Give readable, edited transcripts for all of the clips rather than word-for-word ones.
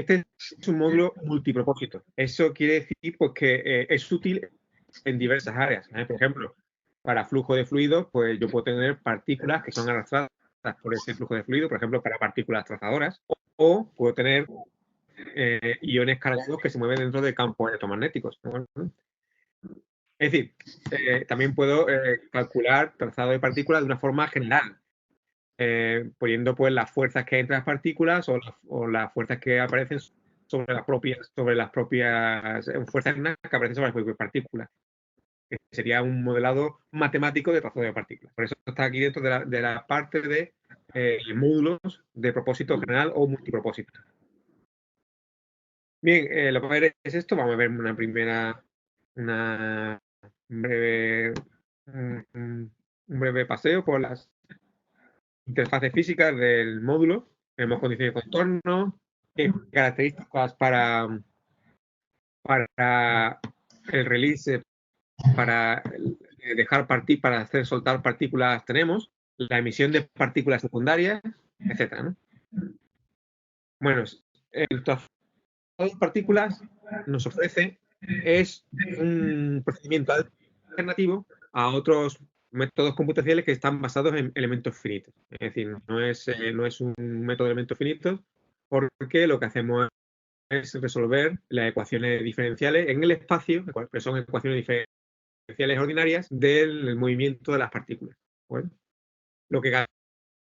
Este es un módulo multipropósito. Eso quiere decir pues, que es útil en diversas áreas. Por ejemplo, para flujo de fluidos, pues yo puedo tener partículas que son arrastradas por ese flujo de fluido, por ejemplo, para partículas trazadoras, o puedo tener iones cargados que se mueven dentro de campos electromagnéticos, ¿no? Es decir, también puedo calcular trazado de partículas de una forma general, poniendo pues las fuerzas que hay entre las partículas o las fuerzas que aparecen sobre las propias fuerzas que aparecen sobre las propias partículas. Que sería un modelado matemático de trazado de partículas. Por eso está aquí dentro de la parte de módulos de propósito general o multipropósito. Bien, lo que vamos a ver es esto. Vamos a ver un breve paseo por las interfaces físicas del módulo. Tenemos condiciones de contorno, características para el release, para para hacer soltar partículas tenemos, la emisión de partículas secundarias, etcétera, ¿no? Bueno, el trazado de partículas nos ofrece es un procedimiento alternativo a otros métodos computacionales que están basados en elementos finitos. Es decir, no es un método de elementos finitos porque lo que hacemos es resolver las ecuaciones diferenciales en el espacio, que son ecuaciones diferenciales ordinarias del movimiento de las partículas. Bueno, lo que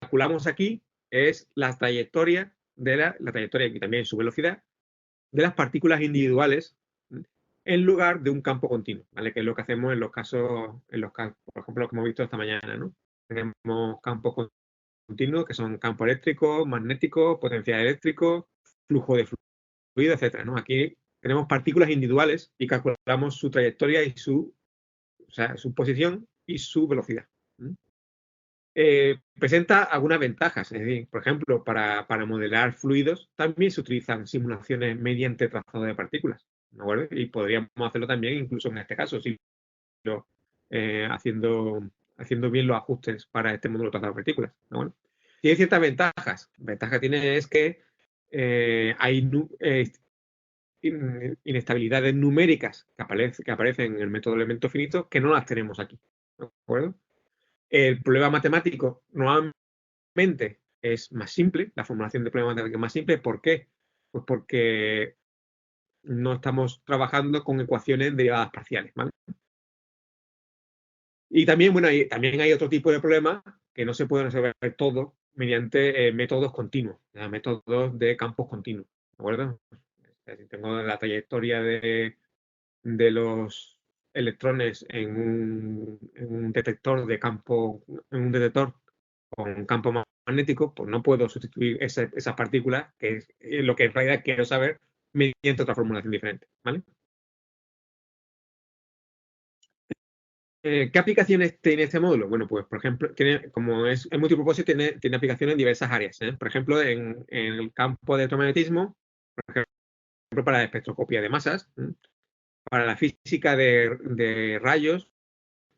calculamos aquí es la trayectoria la trayectoria y también su velocidad de las partículas individuales en lugar de un campo continuo, ¿vale? Que es lo que hacemos en los casos, por ejemplo, lo que hemos visto esta mañana, ¿no? Tenemos campos continuos que son campo eléctrico, magnético, potencial eléctrico, flujo de fluido, etcétera, ¿no? Aquí tenemos partículas individuales y calculamos su trayectoria y su posición y su velocidad. Presenta algunas ventajas, es decir, por ejemplo, para modelar fluidos también se utilizan simulaciones mediante trazado de partículas, ¿de acuerdo? Y podríamos hacerlo también incluso en este caso, haciendo bien los ajustes para este módulo de trazado de partículas, ¿de acuerdo? Tiene ciertas ventajas. Ventaja tiene es que hay inestabilidades numéricas que aparecen en el método de elementos finitos que no las tenemos aquí, ¿de acuerdo? El problema matemático normalmente es más simple, la formulación de problema matemático es más simple. ¿Por qué? Pues porque no estamos trabajando con ecuaciones derivadas parciales, ¿vale? Y también, bueno, también hay otro tipo de problemas que no se pueden resolver todo mediante métodos continuos, métodos de campos continuos, ¿de acuerdo? Si tengo la trayectoria de los electrones en un detector de campo, en un detector con un campo magnético, pues no puedo sustituir esas partículas, que es lo que en realidad quiero saber, mediante otra formulación diferente, ¿vale? ¿Qué aplicaciones tiene este módulo? Bueno, pues por ejemplo, como es multipropósito, tiene aplicaciones en diversas áreas, ¿eh? Por ejemplo, en el campo de electromagnetismo, por ejemplo, para la espectroscopia de masas, ¿eh? Para la física de rayos,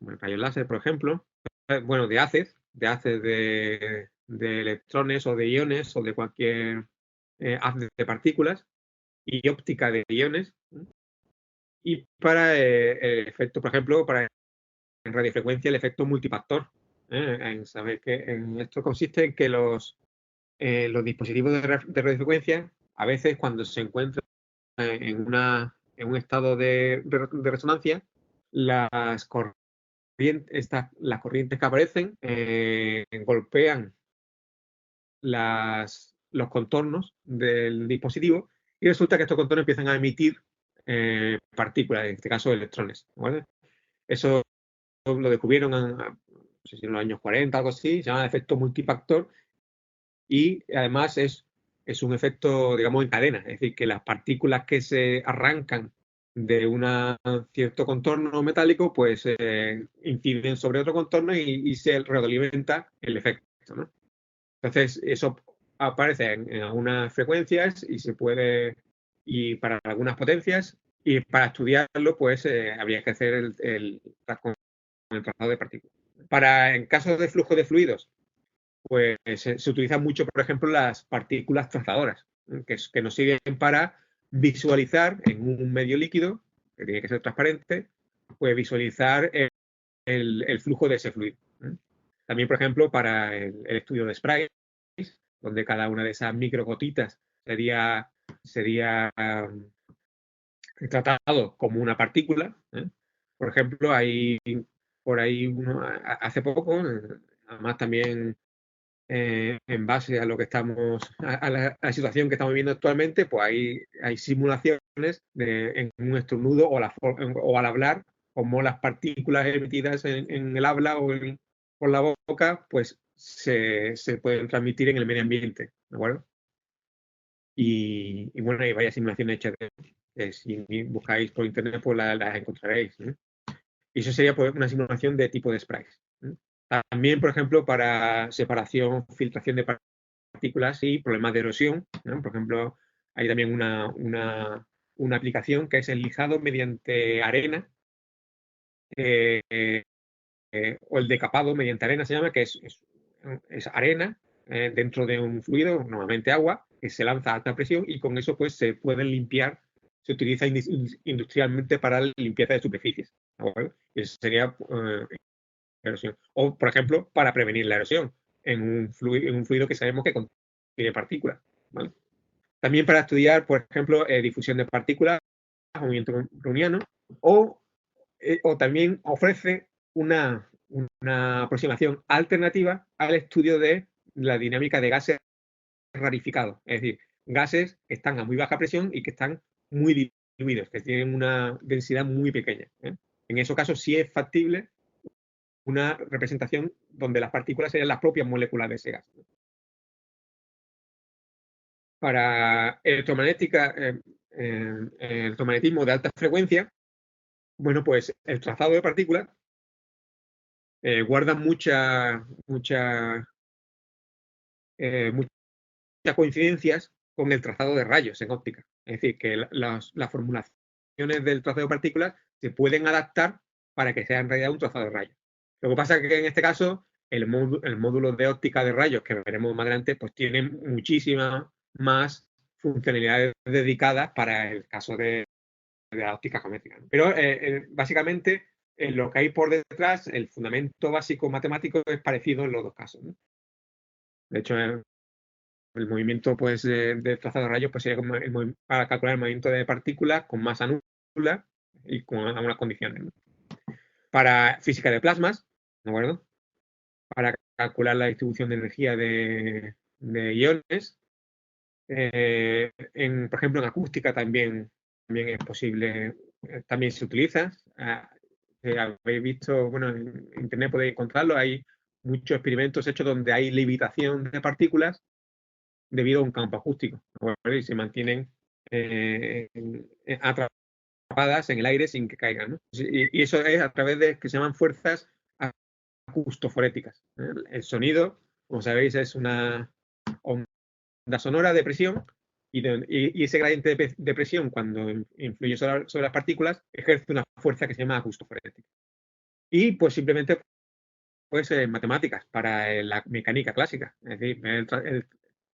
rayos láser, por ejemplo, bueno, de haces de electrones o de iones o de cualquier haz de partículas, y óptica de iones, ¿eh? Y para el efecto, por ejemplo, para en radiofrecuencia el efecto multifactor. En saber que en esto consiste en que los dispositivos de radiofrecuencia, a veces cuando se encuentran en un estado de resonancia, las las corrientes que aparecen golpean los contornos del dispositivo y resulta que estos contornos empiezan a emitir partículas, en este caso electrones, ¿vale? Eso lo descubrieron no sé si en los años 40, algo así, se llama efecto multifactor, y además es un efecto, digamos, en cadena, es decir, que las partículas que se arrancan de un cierto contorno metálico, pues inciden sobre otro contorno y se retroalimenta el efecto, ¿no? Entonces, eso aparece en algunas frecuencias y para algunas potencias, y para estudiarlo, pues habría que hacer el trazado de partículas. En caso de flujo de fluidos, pues se utilizan mucho, por ejemplo, las partículas trazadoras. que nos sirven para visualizar en un medio líquido, que tiene que ser transparente, pues visualizar el flujo de ese fluido. También, por ejemplo, para el estudio de sprays, donde cada una de esas microgotitas sería tratado como una partícula. Por ejemplo, hay por ahí hace poco, además también en base a lo que estamos, a la situación que estamos viviendo actualmente, pues hay simulaciones en un estornudo o al hablar, como las partículas emitidas en el habla por la boca, pues se pueden transmitir en el medio ambiente, ¿de acuerdo? Y bueno, hay varias simulaciones hechas si buscáis por internet, pues las encontraréis. Y eso sería pues, una simulación de tipo de sprites. También, por ejemplo, para separación, filtración de partículas y problemas de erosión. Por ejemplo, hay también una aplicación que es el lijado mediante arena, o el decapado mediante arena se llama, que es arena dentro de un fluido, normalmente agua, que se lanza a alta presión y con eso pues se pueden limpiar, se utiliza industrialmente para la limpieza de superficies. Y eso sería erosión. O, por ejemplo, para prevenir la erosión en un fluido que sabemos que contiene partículas. ¿Vale? También para estudiar, por ejemplo, difusión de partículas, movimiento browniano, o también ofrece una aproximación alternativa al estudio de la dinámica de gases rarificados, es decir, gases que están a muy baja presión y que están muy diluidos, que tienen una densidad muy pequeña. En esos casos sí es factible una representación donde las partículas serían las propias moléculas de ese gas. Para electromagnética, electromagnetismo de alta frecuencia, bueno, pues el trazado de partículas guarda muchas coincidencias con el trazado de rayos en óptica. Es decir, que las formulaciones del trazado de partículas se pueden adaptar para que sea en realidad un trazado de rayos. Lo que pasa es que en este caso el módulo de óptica de rayos que veremos más adelante pues tiene muchísimas más funcionalidades dedicadas para el caso de la óptica geométrica. Pero básicamente lo que hay por detrás, el fundamento básico matemático es parecido en los dos casos. De hecho, el movimiento pues, de trazado de rayos pues, sería como para calcular el movimiento de partículas con masa nula y con algunas condiciones. Para física de plasmas, ¿de acuerdo? Para calcular la distribución de energía de iones. Por ejemplo, en acústica también es posible, también se utiliza. Habéis visto, bueno, en internet podéis encontrarlo, hay muchos experimentos hechos donde hay levitación de partículas debido a un campo acústico, ¿vale? Y se mantienen atrapadas en el aire sin que caigan, ¿no? Y eso es a través de que se llaman fuerzas acústoforéticas. El sonido, como sabéis, es una onda sonora de presión y ese gradiente de presión, cuando influye sobre las partículas, ejerce una fuerza que se llama acústoforética. Y pues simplemente pues matemáticas para la mecánica clásica, es decir,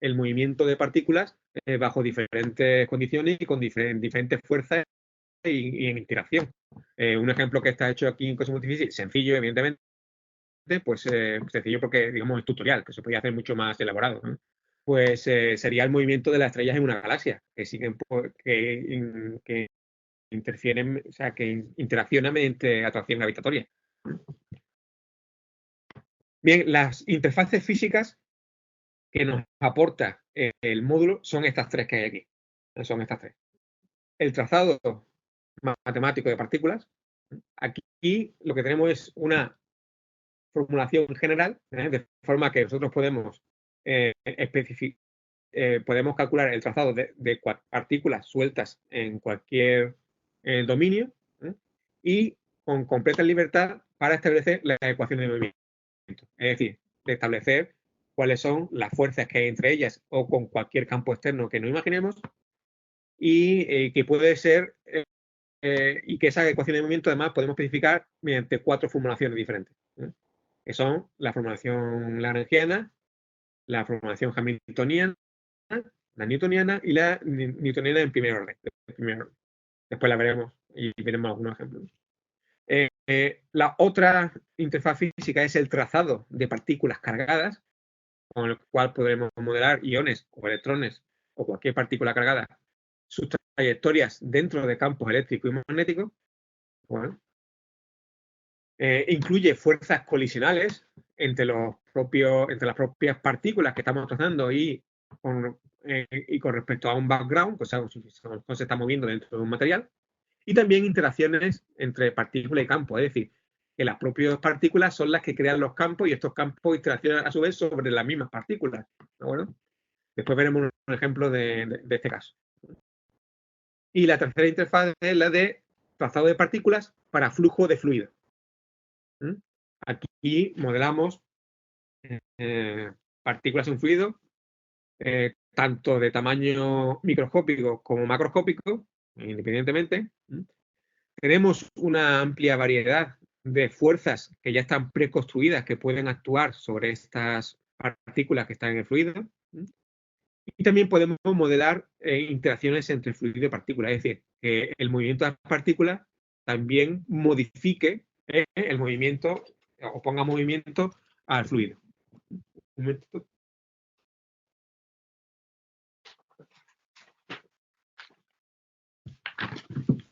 el movimiento de partículas bajo diferentes condiciones y con diferentes fuerzas y en interacción. Un ejemplo que está hecho aquí en Cosmos Difícil, sencillo, evidentemente, pues sencillo porque, digamos, es tutorial, que se podría hacer mucho más elaborado, ¿no? Pues sería el movimiento de las estrellas en una galaxia, que siguen, que interfieren, o sea, que interaccionan mediante atracción gravitatoria. Bien, las interfaces físicas que nos aporta el módulo son estas tres que hay aquí. Son estas tres. El trazado matemático de partículas. Aquí lo que tenemos es una formulación general, de forma que nosotros podemos podemos calcular el trazado de partículas sueltas en cualquier dominio, y con completa libertad para establecer las ecuaciones de movimiento. Es decir, de establecer cuáles son las fuerzas que hay entre ellas o con cualquier campo externo que no imaginemos y que puede ser y que esa ecuación de movimiento además podemos especificar mediante 4 formulaciones diferentes, que son la formulación lagrangiana, la formulación hamiltoniana, la newtoniana y la newtoniana en primer orden. Después la veremos y veremos algunos ejemplos. La otra interfaz física es el trazado de partículas cargadas, con el cual podremos modelar iones o electrones o cualquier partícula cargada, sus trayectorias dentro de campos eléctricos y magnéticos. Bueno, incluye fuerzas colisionales entre las propias partículas que estamos trazando y con respecto a un background, o sea, cómo se está moviendo dentro de un material. Y también interacciones entre partícula y campo, es decir, que las propias partículas son las que crean los campos y estos campos interaccionan a su vez sobre las mismas partículas. ¿No? Después veremos un ejemplo de este caso. Y la tercera interfaz es la de trazado de partículas para flujo de fluido. Aquí modelamos partículas en fluido, tanto de tamaño microscópico como macroscópico, independientemente. Tenemos una amplia variedad de fuerzas que ya están preconstruidas que pueden actuar sobre estas partículas que están en el fluido. Y también podemos modelar interacciones entre fluido y partícula, es decir, que el movimiento de las partículas también modifique el movimiento o ponga movimiento al fluido. Un momentito.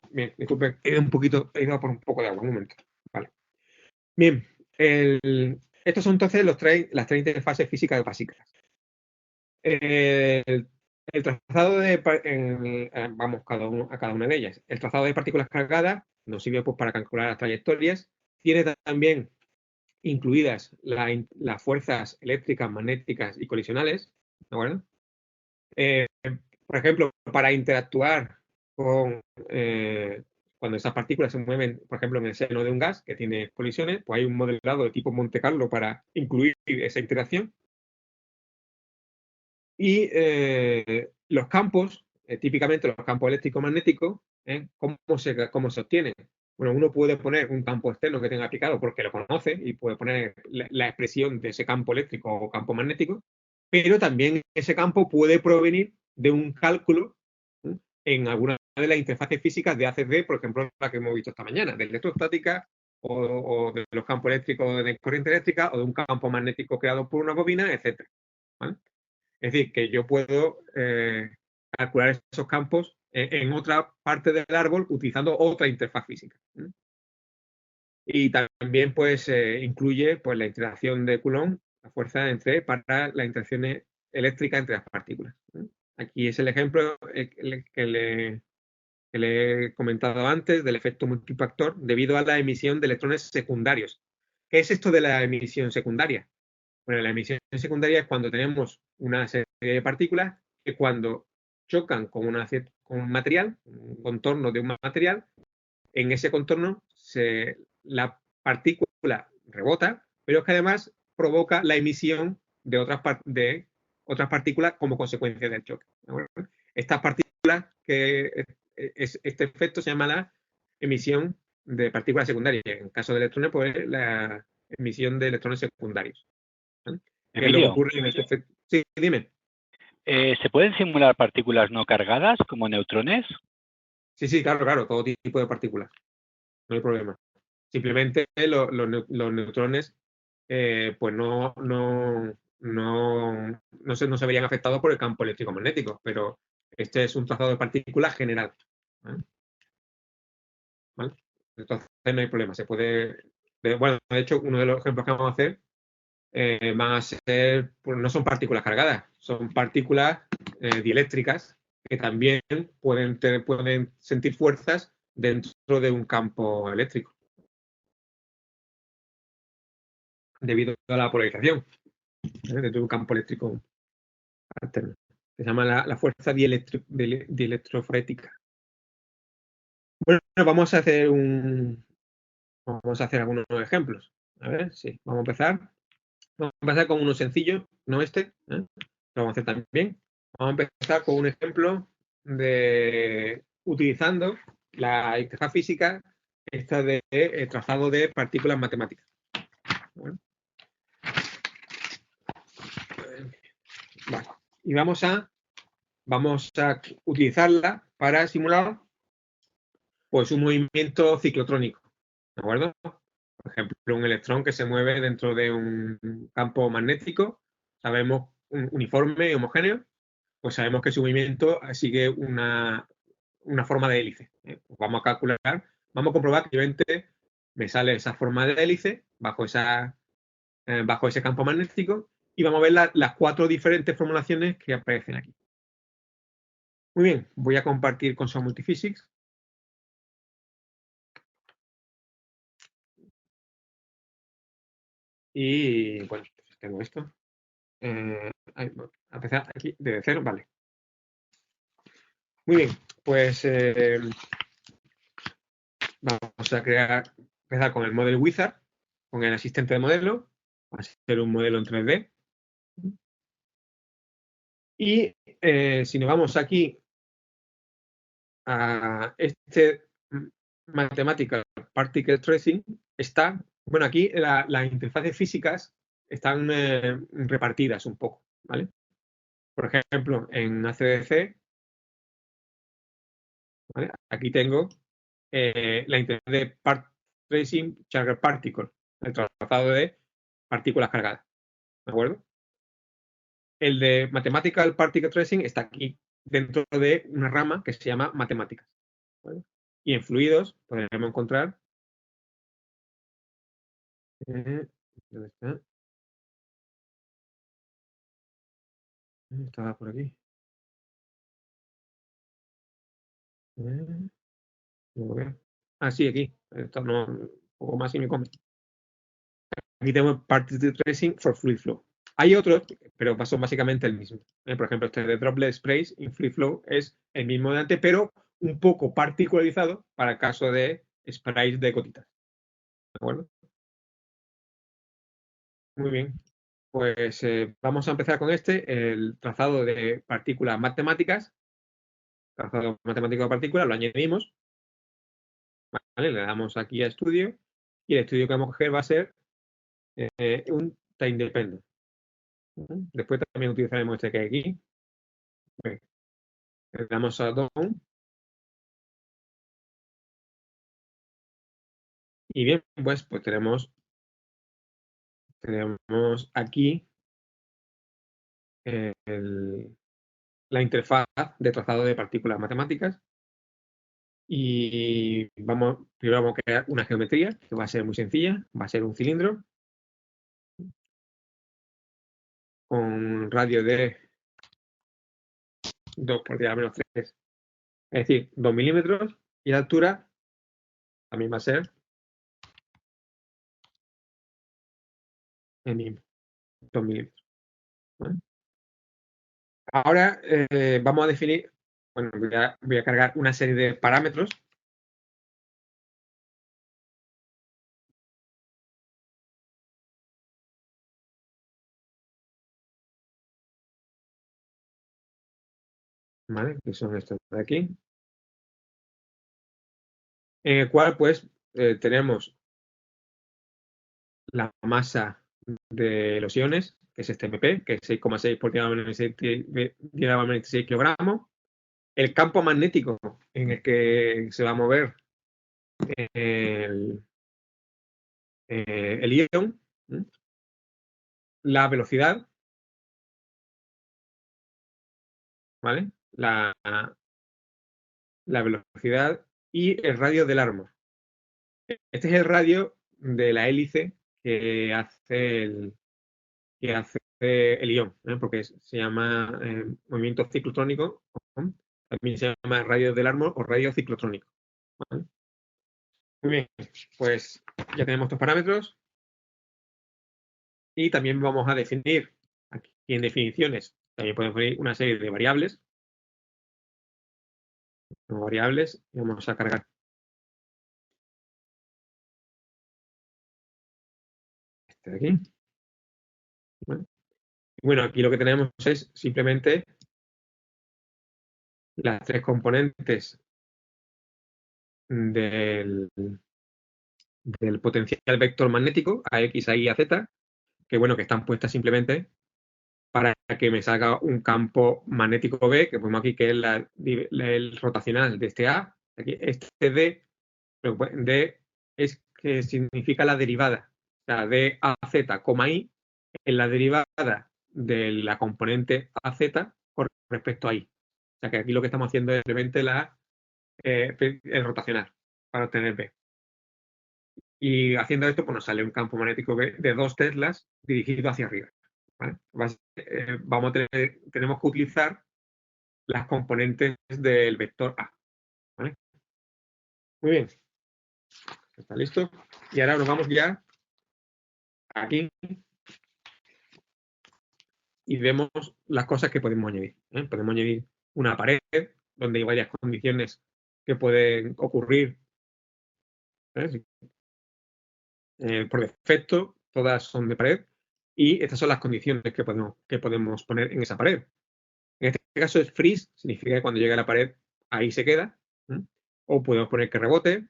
Bien, disculpen, he ido por un poco de agua, un momento. Vale. Bien, estos son entonces las tres interfaces físicas básicas. El trazado vamos a cada una de ellas. El trazado de partículas cargadas nos sirve pues, para calcular las trayectorias. Tiene también incluidas las fuerzas eléctricas, magnéticas y colisionales. ¿De acuerdo? Por ejemplo, para interactuar con cuando esas partículas se mueven, por ejemplo, en el seno de un gas que tiene colisiones, pues hay un modelado de tipo Monte Carlo para incluir esa interacción. Y los campos, típicamente los campos eléctrico-magnéticos, ¿cómo se obtienen? Bueno, uno puede poner un campo externo que tenga aplicado porque lo conoce y puede poner la expresión de ese campo eléctrico o campo magnético, pero también ese campo puede provenir de un cálculo en alguna de las interfaces físicas de ACD, por ejemplo, la que hemos visto esta mañana, de electrostática o de los campos eléctricos de corriente eléctrica o de un campo magnético creado por una bobina, etc. ¿Vale? Es decir, que yo puedo calcular esos campos en otra parte del árbol utilizando otra interfaz física. Y también pues incluye pues, la interacción de Coulomb, la fuerza para las interacciones eléctricas entre las partículas. Aquí es el ejemplo que le he comentado antes del efecto multifactor debido a la emisión de electrones secundarios. ¿Qué es esto de la emisión secundaria? Bueno, la emisión secundaria es cuando tenemos una serie de partículas que cuando chocan con un material, un contorno de un material, en ese contorno la partícula rebota, pero es que además provoca la emisión de otras partículas como consecuencia del choque. Estas partículas, este efecto se llama la emisión de partículas secundarias. En el caso de electrones, pues la emisión de electrones secundarios. ¿Qué es lo que ocurre en este efecto? Sí, dime. ¿Se pueden simular partículas no cargadas como neutrones? Sí, claro, todo tipo de partículas. No hay problema. Simplemente los neutrones pues no se verían afectados por el campo eléctrico-magnético, pero este es un trazado de partículas general. ¿Vale? Entonces no hay problema. Se puede. Bueno, de hecho, uno de los ejemplos que vamos a hacer van a ser, pues no son partículas cargadas, son partículas dieléctricas que también pueden sentir fuerzas dentro de un campo eléctrico debido a la polarización dentro de un campo eléctrico alterno. Se llama la fuerza dielectroforética. Bueno, vamos a hacer algunos ejemplos. A ver, sí, vamos a empezar. Vamos a empezar con uno sencillo, no este. Lo vamos a hacer también. Vamos a empezar con un ejemplo de utilizando la interfaz física esta de trazado de partículas matemáticas. Bueno. Vale. Y vamos a vamos a utilizarla para simular pues un movimiento ciclotrónico, ¿de acuerdo? Por ejemplo, un electrón que se mueve dentro de un campo magnético, sabemos un uniforme y homogéneo, pues sabemos que su movimiento sigue una forma de hélice. Pues vamos a calcular, vamos a comprobar que obviamente me sale esa forma de hélice bajo ese campo magnético y vamos a ver las 4 diferentes formulaciones que aparecen aquí. Muy bien, voy a compartir con Sound Multiphysics. Y bueno, pues tengo esto. A empezar aquí desde cero, vale. Muy bien, pues vamos a empezar con el Model Wizard, con el asistente de modelo. Va a ser un modelo en 3D. Y si nos vamos aquí a este Mathematical Particle Tracing, está, bueno, aquí las interfaces físicas están repartidas un poco, ¿vale? Por ejemplo, en ACDC, ¿vale? Aquí tengo la interfaz de Tracing Charger Particle, el trazado de partículas cargadas, ¿de acuerdo? El de Mathematical Particle Tracing está aquí, dentro de una rama que se llama Matemáticas, ¿vale? Y en fluidos podremos encontrar ¿dónde está? Estaba por aquí. No lo veo. Ah, sí, aquí. Esto no, un poco más y me come. Aquí tenemos Particle Tracing for Fluid Flow. Hay otros, pero son básicamente el mismo. Por ejemplo, este de Droplet Sprays in Fluid Flow es el mismo de antes, pero un poco particularizado para el caso de sprays de gotitas. ¿De acuerdo? Muy bien. Pues vamos a empezar con el trazado de partículas matemáticas. Trazado matemático de partículas, lo añadimos. ¿Vale? Le damos aquí a estudio y el estudio que vamos a coger va a ser un time dependent. Después también utilizaremos este que hay aquí. Le damos a down. Y bien, pues tenemos aquí la interfaz de trazado de partículas matemáticas. Y primero vamos a crear una geometría que va a ser muy sencilla, va a ser un cilindro con radio de 2 por 10 a menos 3, es decir, 2 milímetros, y la altura también va a ser el mismo, 2 milímetros. ¿Vale? Ahora vamos a definir, bueno, voy a cargar una serie de parámetros. ¿Vale? Que son estos de aquí. En el cual, pues, tenemos la masa de los iones, que es este MP, que es 6,6 por 10 a la menos 26 kilogramos. El campo magnético en el que se va a mover el ion, la velocidad, ¿vale? La velocidad y el radio del árbol. Este es el radio de la hélice que hace el ion, porque se llama movimiento ciclotrónico, también se llama radio del árbol o radio ciclotrónico. ¿Vale? Muy bien, pues ya tenemos estos parámetros y también vamos a definir aquí en definiciones, también podemos definir una serie de variables. Variables y vamos a cargar este de aquí. Bueno, aquí lo que tenemos es simplemente las 3 componentes del potencial vector magnético, a X, a Y, a Z, que bueno, que están puestas simplemente para que me salga un campo magnético B, que ponemos aquí que es el rotacional de este A. Aquí, este D es que significa la derivada. O sea, de AZ, I es la derivada de la componente AZ con respecto a I. O sea, que aquí lo que estamos haciendo es simplemente el rotacional para obtener B. Y haciendo esto, pues nos sale un campo magnético B de 2 teslas dirigido hacia arriba. ¿Vale? Tenemos que utilizar las componentes del vector A. ¿Vale? Muy bien. Está listo. Y ahora nos vamos ya aquí y vemos las cosas que podemos añadir. Podemos añadir una pared donde hay varias condiciones que pueden ocurrir. Por defecto, todas son de pared y estas son las condiciones que podemos poner en esa pared. En este caso es freeze, significa que cuando llega a la pared ahí se queda. O podemos poner que rebote,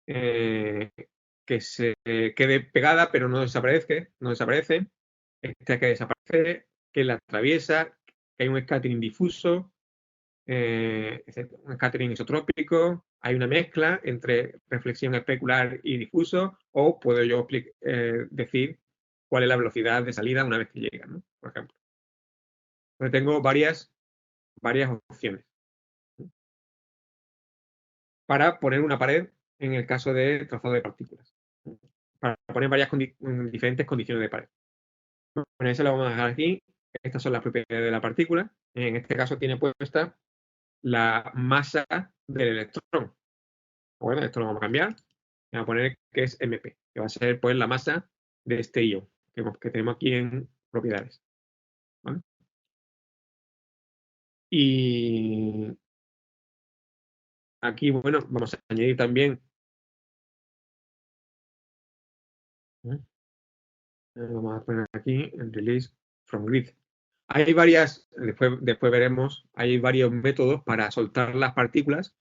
que se quede pegada pero no desaparece, esta que desaparece, que la atraviesa, que hay un scattering difuso, un scattering isotrópico, hay una mezcla entre reflexión especular y difuso, o puedo yo decir cuál es la velocidad de salida una vez que llega, ¿no? Por ejemplo. Entonces tengo varias opciones para poner una pared en el caso de trazado de partículas. Para poner diferentes condiciones de pared. Bueno, eso lo vamos a dejar aquí. Estas son las propiedades de la partícula. En este caso tiene puesta la masa del electrón. Bueno, esto lo vamos a cambiar. Vamos a poner que es MP, que va a ser pues la masa de este ion que tenemos aquí en propiedades. ¿Vale? Y aquí, bueno, vamos a añadir también. Vamos a poner aquí el release from grid. Hay varias, después veremos, hay varios métodos para soltar las partículas.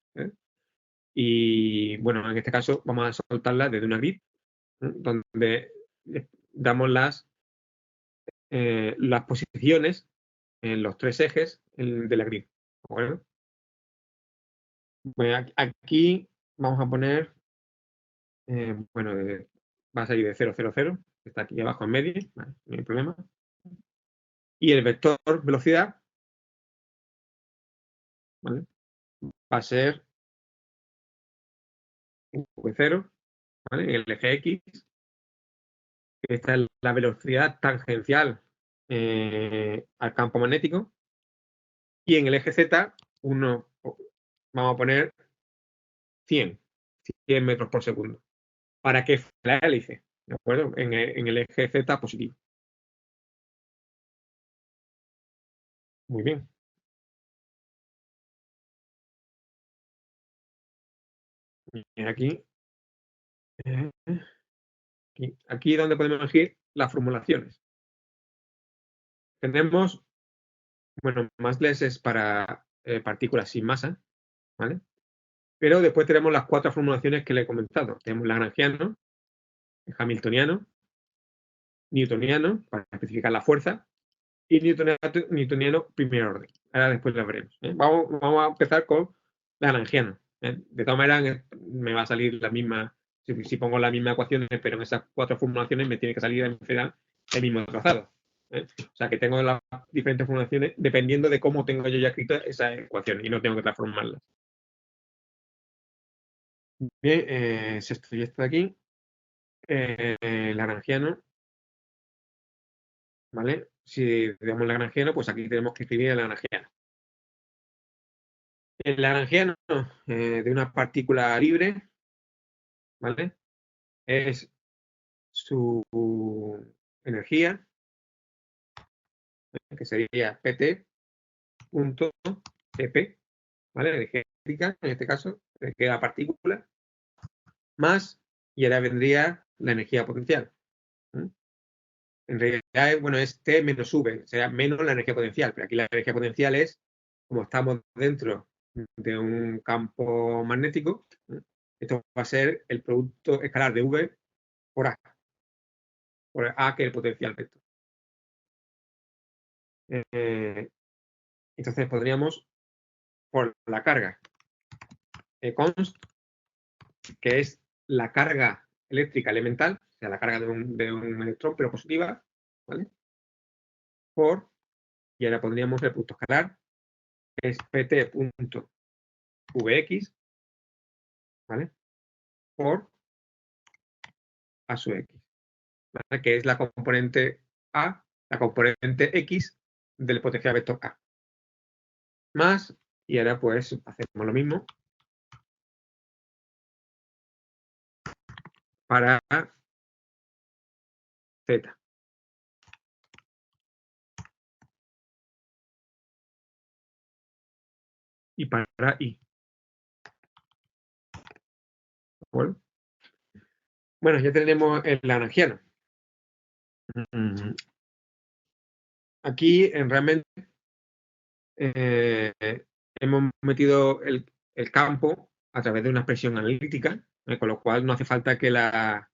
Y bueno, en este caso vamos a soltarlas desde una grid, donde damos las posiciones en los 3 ejes de la grid. Bueno, aquí vamos a poner, bueno, va a salir de 0, 0, 0, que está aquí abajo en medio, vale, no hay problema. Y el vector velocidad, ¿vale? Va a ser V0, ¿vale? En el eje X, esta es la velocidad tangencial al campo magnético. Y en el eje Z, vamos a poner 100 metros por segundo, para que la hélice, ¿de acuerdo? En el eje Z positivo. Muy bien. Y eh, aquí es donde podemos elegir las formulaciones. Tenemos, bueno, massless es para partículas sin masa, ¿vale? Pero después tenemos las 4 formulaciones que le he comentado. Tenemos lagrangiano, hamiltoniano, newtoniano, para especificar la fuerza, y newtoniano primer orden. Ahora después lo veremos. Vamos a empezar con lagrangiano. De todas maneras, me va a salir la misma, si pongo las mismas ecuaciones, pero en esas 4 formulaciones me tiene que salir el mismo trazado. O sea que tengo las diferentes formulaciones dependiendo de cómo tengo yo ya escrito esa ecuación y no tengo que transformarlas. Bien, si esto ya está aquí, lagrangiano, ¿vale? Si damos lagrangiano, pues aquí tenemos que escribir el lagrangiano. El lagrangiano de una partícula libre, ¿vale? Es su energía, que sería PT.tp, ¿vale? Energética, en este caso, que es la partícula, más, y ahora vendría la energía potencial. En realidad, bueno, es T menos V, o sea, menos la energía potencial, pero aquí la energía potencial es, como estamos dentro de un campo magnético, esto va a ser el producto escalar de V por A que es el potencial vector. Entonces podríamos, por la carga, const, que es la carga eléctrica elemental, o sea, la carga de un electrón, pero positiva, ¿vale? Por, y ahora pondríamos el punto escalar, que es pt.vx, ¿vale? Por a sub x, ¿vale? Que es la componente A, la componente X del potencial vector A. Más, y ahora pues hacemos lo mismo para Z. Y para I. ¿De Bueno, ya tenemos el lagrangiano. Aquí realmente hemos metido el campo a través de una expresión analítica, con lo cual no hace falta que la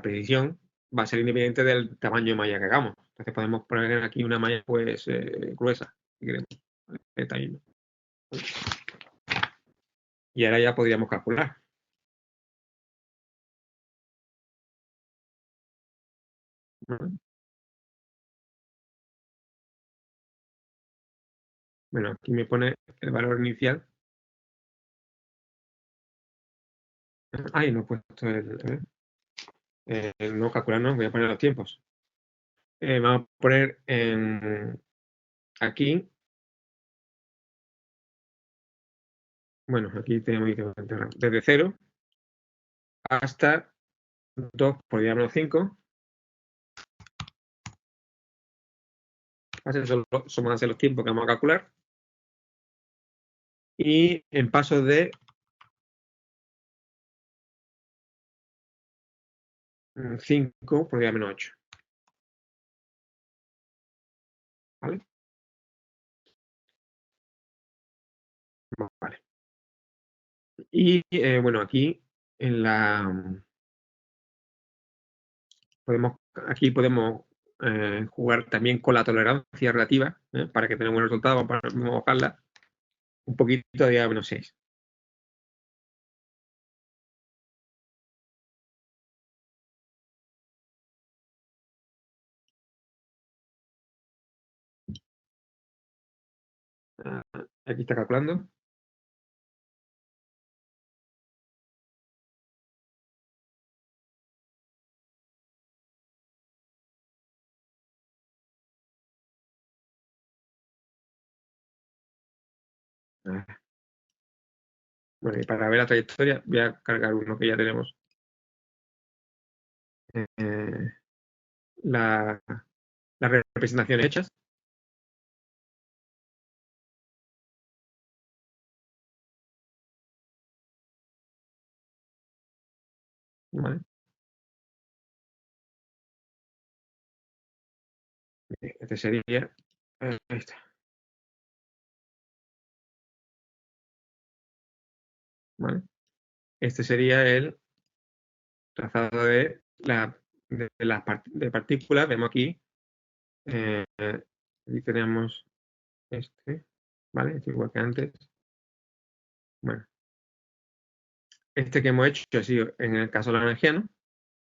precisión va a ser independiente del tamaño de malla que hagamos. Entonces podemos poner aquí una malla pues gruesa, si queremos. ¿Vale? Y ahora ya podríamos calcular. ¿Vale? Bueno, aquí me pone el valor inicial. Ay, no he puesto no calcular, no, voy a poner los tiempos. Vamos a poner aquí. Bueno, aquí tenemos desde 0 hasta 2 por diámetro 5. Esos van a ser los tiempos que vamos a calcular. Y en paso de 5 por diámetro 8. ¿Vale? Vale. Y bueno, aquí en la aquí podemos jugar también con la tolerancia relativa, para que tengamos un resultado, para bajarla un poquito de diámetro 6. Aquí está calculando. Bueno, y para ver la trayectoria voy a cargar uno que ya tenemos. Las representaciones hechas. ¿Vale? Este sería. Ahí está. ¿Vale? Este sería el trazado de las partículas. Vemos aquí. Aquí tenemos este. ¿Vale? Es igual que antes. Bueno. Este que hemos hecho ha sido en el caso lagrangiano.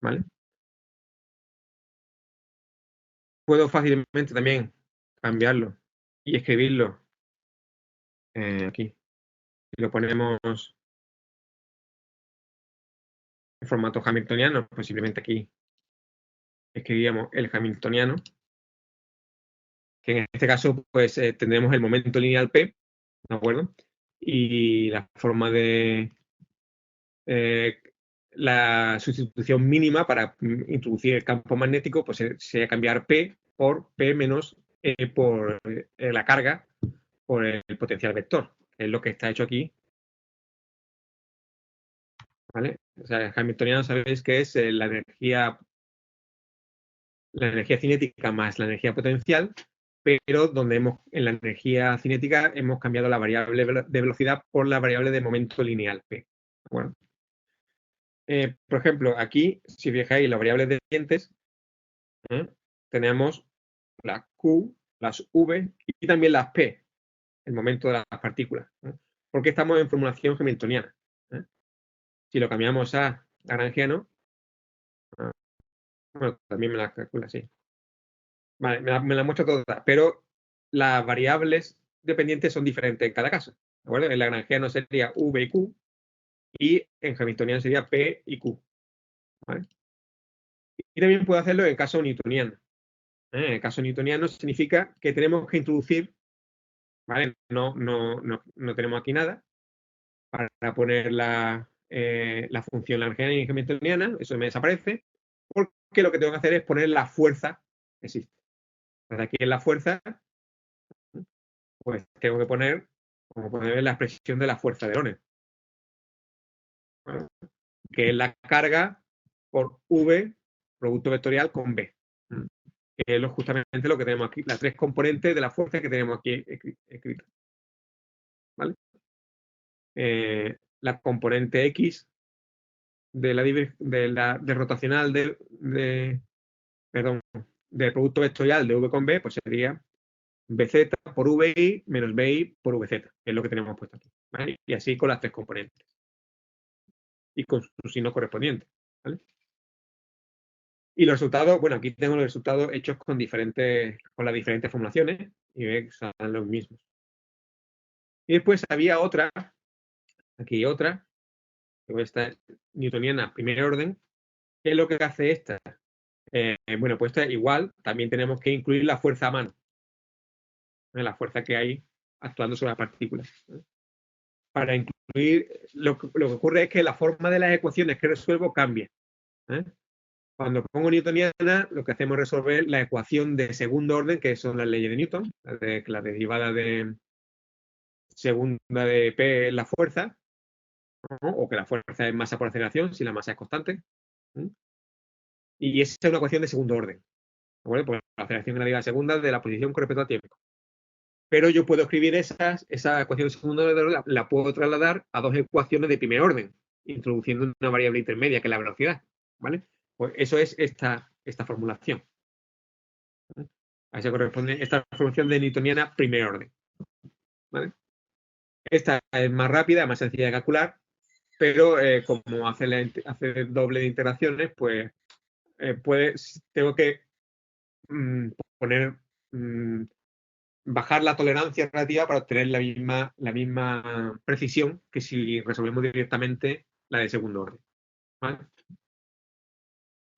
¿Vale? Puedo fácilmente también cambiarlo y escribirlo aquí. Si lo ponemos en formato hamiltoniano, pues simplemente aquí escribiríamos el hamiltoniano, que en este caso pues tendremos el momento lineal P, ¿de acuerdo? Y la forma de la sustitución mínima para introducir el campo magnético pues sería cambiar P por P menos E por la carga por el potencial vector, que es lo que está hecho aquí, ¿vale? O sea, el hamiltoniano sabéis que es la energía cinética más la energía potencial, pero donde en la energía cinética hemos cambiado la variable de velocidad por la variable de momento lineal P. Bueno, por ejemplo, aquí, si fijáis la variable de dientes, tenemos las Q, las V y también las P, el momento de las partículas, ¿no? Porque estamos en formulación hamiltoniana, ¿eh? Si lo cambiamos a lagrangiano, bueno, también me las calcula así. Vale, me la muestra todas, pero las variables dependientes son diferentes en cada caso. ¿De acuerdo? En lagrangiano sería V y Q, y en hamiltoniano sería P y Q. ¿Vale? Y también puedo hacerlo en caso newtoniano. En el caso newtoniano significa que tenemos que introducir, ¿vale? No tenemos aquí nada para poner la función lagrangiana y hamiltoniana, eso me desaparece, porque lo que tengo que hacer es poner la fuerza que existe. Entonces aquí en la fuerza, pues tengo que poner, como pueden ver, la expresión de la fuerza de Lorentz, ¿vale? Que es la carga por V, producto vectorial con B. Que es justamente lo que tenemos aquí, las tres componentes de la fuerza que tenemos aquí escritas. ¿Vale? La componente X de rotacional perdón, del producto vectorial de V con B, pues sería BZ por VI menos BI por VZ, que es lo que tenemos puesto aquí. ¿Vale? Y así con las tres componentes. Y con su signo correspondiente. ¿Vale? Y los resultados, bueno, aquí tengo los resultados hechos con las diferentes formulaciones y ve que son los mismos. Y después había otra, aquí otra, que esta newtoniana primer orden. ¿Qué es lo que hace esta? Bueno, pues esta igual, también tenemos que incluir la fuerza a mano, la fuerza que hay actuando sobre las partículas. Para incluir, lo que ocurre es que la forma de las ecuaciones que resuelvo cambia. Cuando pongo newtoniana, lo que hacemos es resolver la ecuación de segundo orden, que son las leyes de Newton, la derivada de segunda de P es la fuerza, ¿no? O que la fuerza es masa por aceleración, si la masa es constante. Y esa es una ecuación de segundo orden. ¿De acuerdo? Pues la aceleración en la derivada segunda de la posición con respecto al tiempo. Pero yo puedo escribir esa ecuación de segundo orden, la puedo trasladar a dos ecuaciones de primer orden, introduciendo una variable intermedia, que es la velocidad. ¿Vale? Pues eso es esta formulación. A eso corresponde esta formulación de newtoniana primer orden. ¿Vale? Esta es más rápida, más sencilla de calcular, pero como hace doble de integraciones, pues tengo que poner bajar la tolerancia relativa para obtener la misma precisión que si resolvemos directamente la de segundo orden. ¿Vale?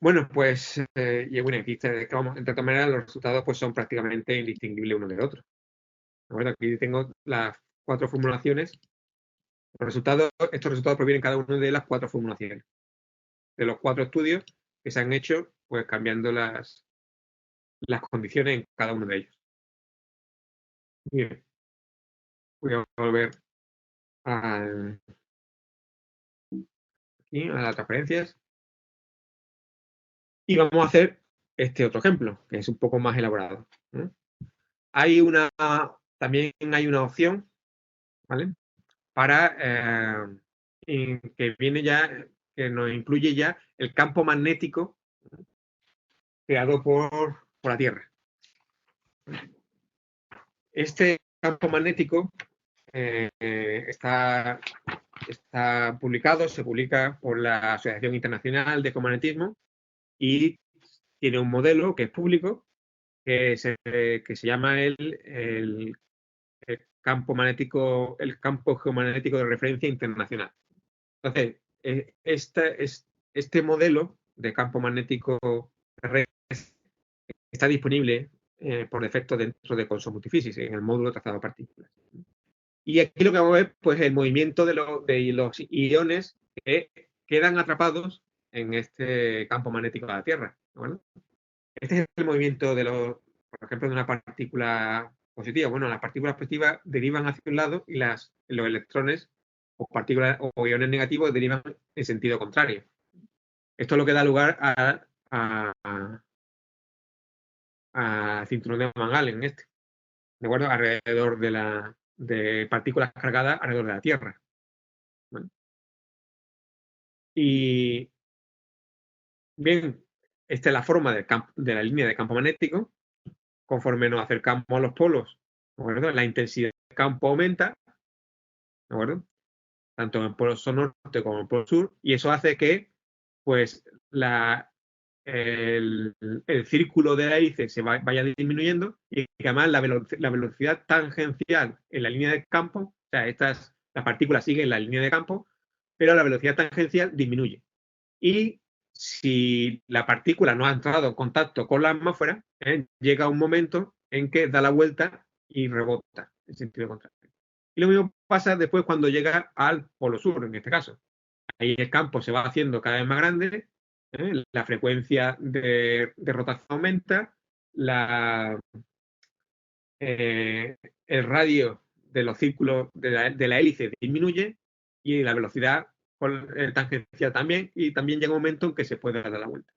Bueno, pues, y bueno, aquí de todas maneras los resultados pues, son prácticamente indistinguibles uno del otro. Bueno, aquí tengo las 4 formulaciones. Estos resultados provienen cada una de las 4 formulaciones. De los 4 estudios que se han hecho, pues cambiando las condiciones en cada uno de ellos. Bien. Voy a volver aquí a las transparencias. Y vamos a hacer este otro ejemplo, que es un poco más elaborado. También hay una opción, ¿vale? Para que viene ya, que nos incluye ya el campo magnético creado por la Tierra. Este campo magnético está publicado, se publica por la Asociación Internacional de Ecomagnetismo y tiene un modelo que es público que se llama el campo magnético, el campo geomagnético de referencia internacional. Entonces, este modelo de campo magnético está disponible por defecto dentro de Conso Multiphysics, en el módulo trazado de partículas. Y aquí lo que vamos a ver, pues, el movimiento de los iones que quedan atrapados en este campo magnético de la Tierra. ¿Vale? Este es el movimiento por ejemplo, de una partícula positiva. Bueno, las partículas positivas derivan hacia un lado y los electrones o partículas o iones negativos derivan en sentido contrario. Esto es lo que da lugar a cinturón de Van Allen, ¿de acuerdo? Alrededor de partículas cargadas alrededor de la Tierra. ¿Vale? Y bien, esta es la forma de la línea de campo magnético. conforme nos acercamos a los polos, ¿de acuerdo? La intensidad del campo aumenta, ¿de acuerdo? Tanto en el polo norte como en el polo sur, y eso hace que, pues, el círculo de la hélice se vaya disminuyendo y que además la velocidad tangencial en la línea de campo, o sea, las partículas siguen la línea de campo, pero la velocidad tangencial disminuye. Y si la partícula no ha entrado en contacto con la atmósfera, llega un momento en que da la vuelta y rebota en sentido contrario. Y lo mismo pasa después cuando llega al polo sur, en este caso. Ahí el campo se va haciendo cada vez más grande, la frecuencia de rotación aumenta, el radio de los círculos de la hélice disminuye y la velocidad tangencial también, y también llega un momento en que se puede dar la vuelta.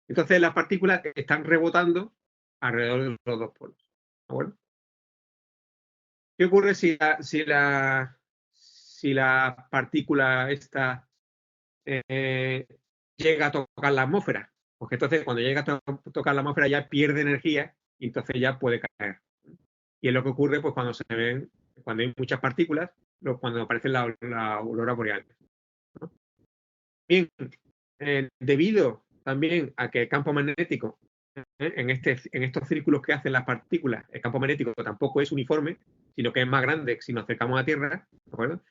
Entonces las partículas están rebotando alrededor de los dos polos. ¿De acuerdo? ¿Qué ocurre si la partícula esta llega a tocar la atmósfera? Porque entonces cuando llega a tocar la atmósfera ya pierde energía y entonces ya puede caer. Y es lo que ocurre pues cuando hay muchas partículas, cuando aparece la aurora boreal, ¿no? Bien, debido también a que el campo magnético, en estos círculos que hacen las partículas, el campo magnético tampoco es uniforme, sino que es más grande si nos acercamos a Tierra, ¿de acuerdo?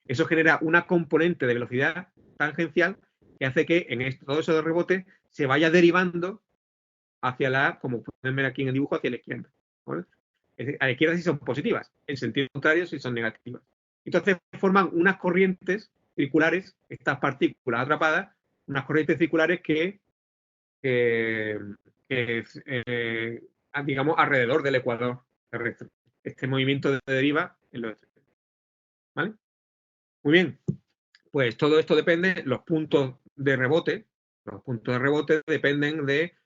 Eso genera una componente de velocidad tangencial que hace que todo eso de rebote se vaya derivando hacia como pueden ver aquí en el dibujo, hacia la izquierda. ¿De es decir, a la izquierda sí son positivas, en sentido contrario sí son negativas. Entonces forman unas corrientes circulares, estas partículas atrapadas, unas corrientes circulares que digamos, alrededor del ecuador terrestre. Este movimiento de deriva en los extremos. ¿Vale? Muy bien. Pues todo esto depende, los puntos de rebote dependen de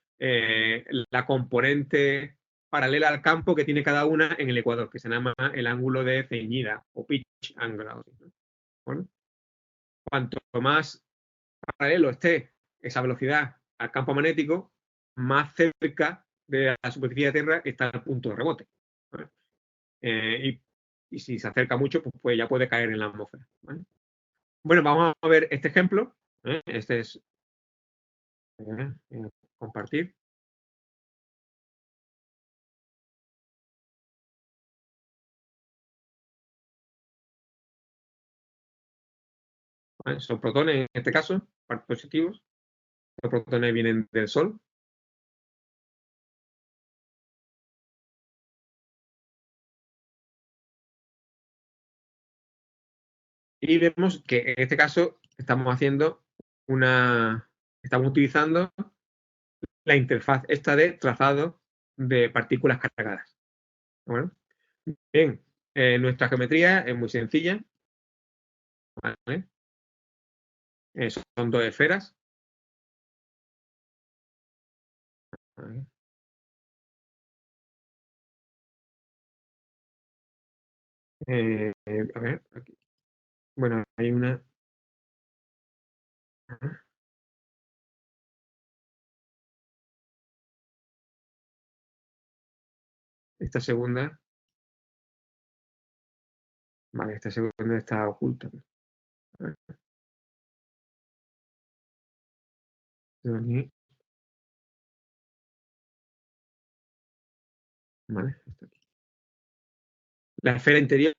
la componente paralela al campo que tiene cada una en el ecuador, que se llama el ángulo de ceñida o pitch angle. ¿Bueno? Cuanto más paralelo esté esa velocidad al campo magnético, más cerca de la superficie de la Tierra está el punto de rebote. ¿Vale? Y si se acerca mucho, pues ya puede caer en la atmósfera. ¿Vale? Bueno, vamos a ver este ejemplo. Este es compartir. ¿Vale? Son protones en este caso, positivos. Los protones vienen del Sol. Y vemos que en este caso estamos utilizando la interfaz esta de trazado de partículas cargadas. ¿Bueno? Bien, nuestra geometría es muy sencilla. ¿Vale? Son dos esferas. ¿Vale? A ver, aquí. Bueno, hay una. Esta segunda. Vale, esta segunda está oculta. Vale, está aquí. La esfera interior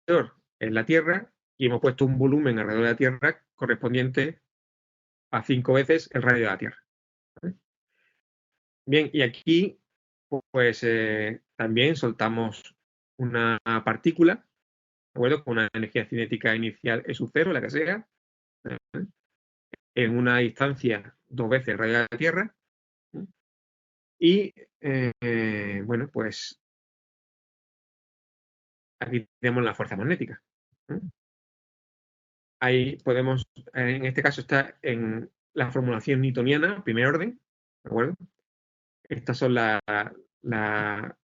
es la Tierra y hemos puesto un volumen alrededor de la Tierra correspondiente a 5 veces el radio de la Tierra. ¿Vale? Bien, y aquí pues también soltamos una partícula, ¿de acuerdo? Con una energía cinética inicial E sub 0, la que sea, ¿vale? En una distancia 2 veces el radio de la Tierra. ¿Vale? Y bueno, pues aquí tenemos la fuerza magnética. ¿Vale? Ahí podemos, en este caso está en la formulación newtoniana, primer orden, ¿de acuerdo? Estas son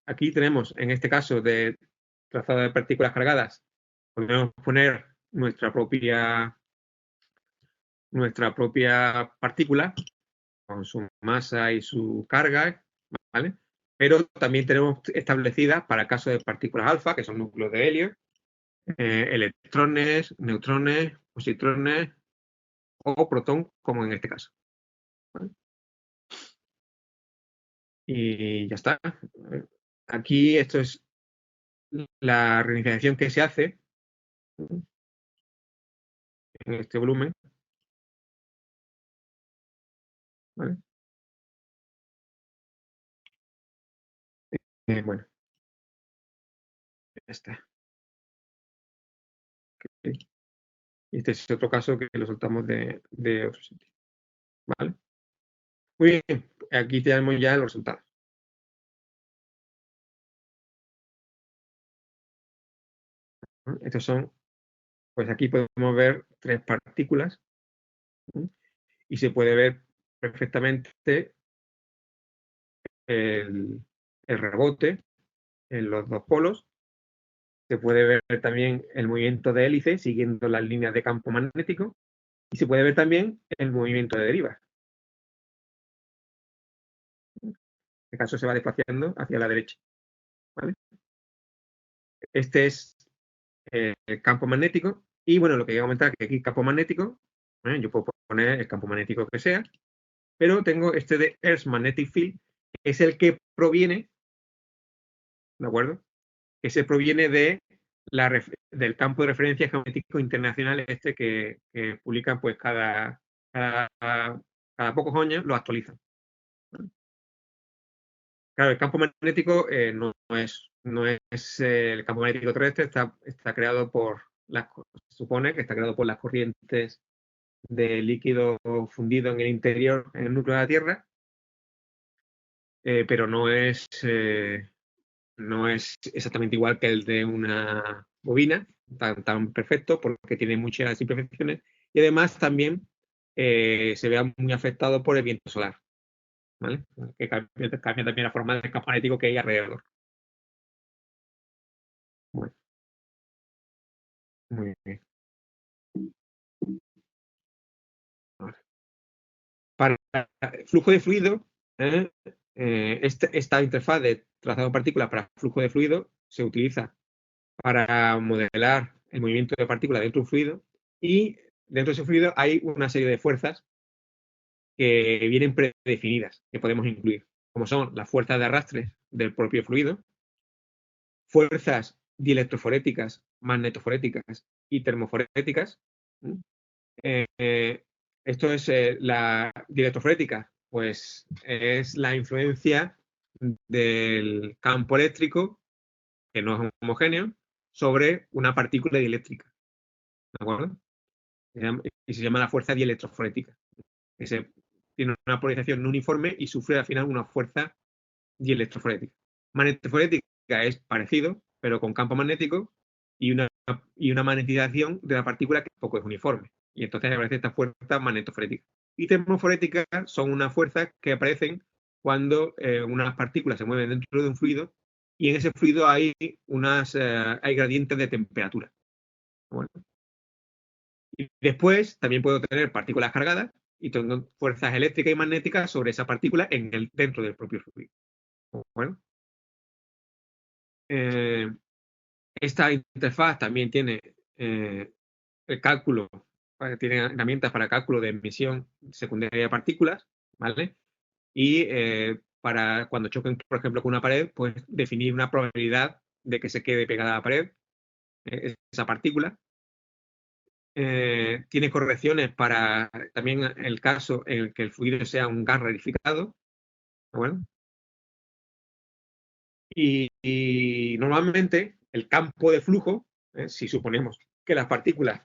aquí tenemos, en este caso de trazado de partículas cargadas, podemos poner nuestra propia partícula con su masa y su carga, ¿vale? pero también tenemos establecidas para casos de partículas alfa, que son núcleos de helio, electrones, neutrones, positrones o protón, como en este caso. ¿Vale? Y ya está. Aquí esto es la reinicialización que se hace en este volumen. ¿Vale? Bueno, ya está. Okay. Este es otro caso que lo soltamos de otro sitio. ¿Vale? Muy bien, aquí tenemos ya los resultados. Estos son, pues aquí podemos ver 3 partículas, ¿sí? Y se puede ver perfectamente el rebote en los 2 polos. Se puede ver también el movimiento de hélice siguiendo las líneas de campo magnético y se puede ver también el movimiento de deriva. En este caso se va desplazando hacia la derecha. ¿Vale? Este es el campo magnético y bueno, lo que voy a comentar es que aquí campo magnético, yo puedo poner el campo magnético que sea, pero tengo este de Earth Magnetic Field, que es el que proviene, ¿de acuerdo? Ese proviene del campo de referencia geométrico internacional este que publican pues cada pocos años, lo actualizan. Claro, el campo magnético no es el campo magnético terrestre, está creado se supone que está creado por las corrientes de líquido fundido en el interior, en el núcleo de la Tierra, pero no es exactamente igual que el de una bobina, tan perfecto, porque tiene muchas imperfecciones, y además también se vea muy afectado por el viento solar, ¿vale? Que cambia también la forma del campo magnético que hay alrededor. Bueno, muy bien. Vale. Para flujo de fluido, esta interfaz de trazado de partículas para flujo de fluido se utiliza para modelar el movimiento de partículas dentro de un fluido y dentro de ese fluido hay una serie de fuerzas que vienen predefinidas, que podemos incluir, como son las fuerzas de arrastre del propio fluido, fuerzas dielectroforéticas, magnetoforéticas y termoforéticas. Eh, Esto es la dielectroforética, pues es la influencia del campo eléctrico, que no es homogéneo, sobre una partícula dieléctrica. ¿De acuerdo? Y se llama la fuerza dielectroforética. Que tiene una polarización no uniforme y sufre al final una fuerza dielectroforética. Magnetoforética es parecido, pero con campo magnético y una magnetización de la partícula que tampoco es uniforme. Y entonces aparece esta fuerza magnetoforética. Y termoforéticas son unas fuerzas que aparecen cuando unas partículas se mueven dentro de un fluido y en ese fluido hay gradientes de temperatura. Bueno. Y después también puedo tener partículas cargadas y tengo fuerzas eléctricas y magnéticas sobre esa partícula dentro del propio fluido. Bueno, esta interfaz también tiene el cálculo, tiene herramientas para cálculo de emisión secundaria de partículas, ¿vale? Y para cuando choquen, por ejemplo, con una pared, pues definir una probabilidad de que se quede pegada a la pared esa partícula. Tiene correcciones para también el caso en el que el fluido sea un gas rarificado. Bueno, y normalmente el campo de flujo, si suponemos que las partículas,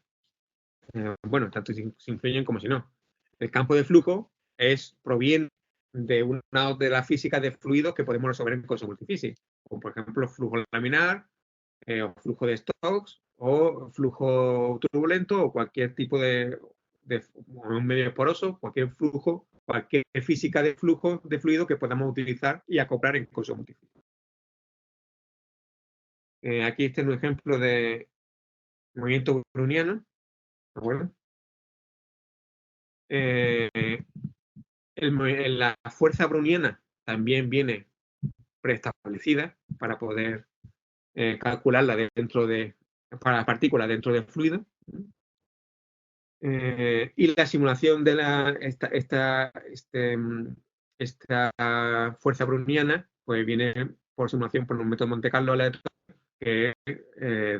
bueno, tanto se influyen como si no, el campo de flujo proviene de una de las físicas de fluidos que podemos resolver en cosas multifísica, como por ejemplo flujo laminar, o flujo de Stokes, o flujo turbulento, o cualquier tipo de un medio poroso, cualquier flujo, cualquier física de flujo de fluido que podamos utilizar y acoplar en cosas multifísica. Aquí este es un ejemplo de movimiento browniano, ¿de acuerdo? La fuerza browniana también viene preestablecida para poder calcularla para la partícula dentro del fluido. Y la simulación de esta fuerza browniana pues viene por simulación por un método Monte Carlo aleatorio que,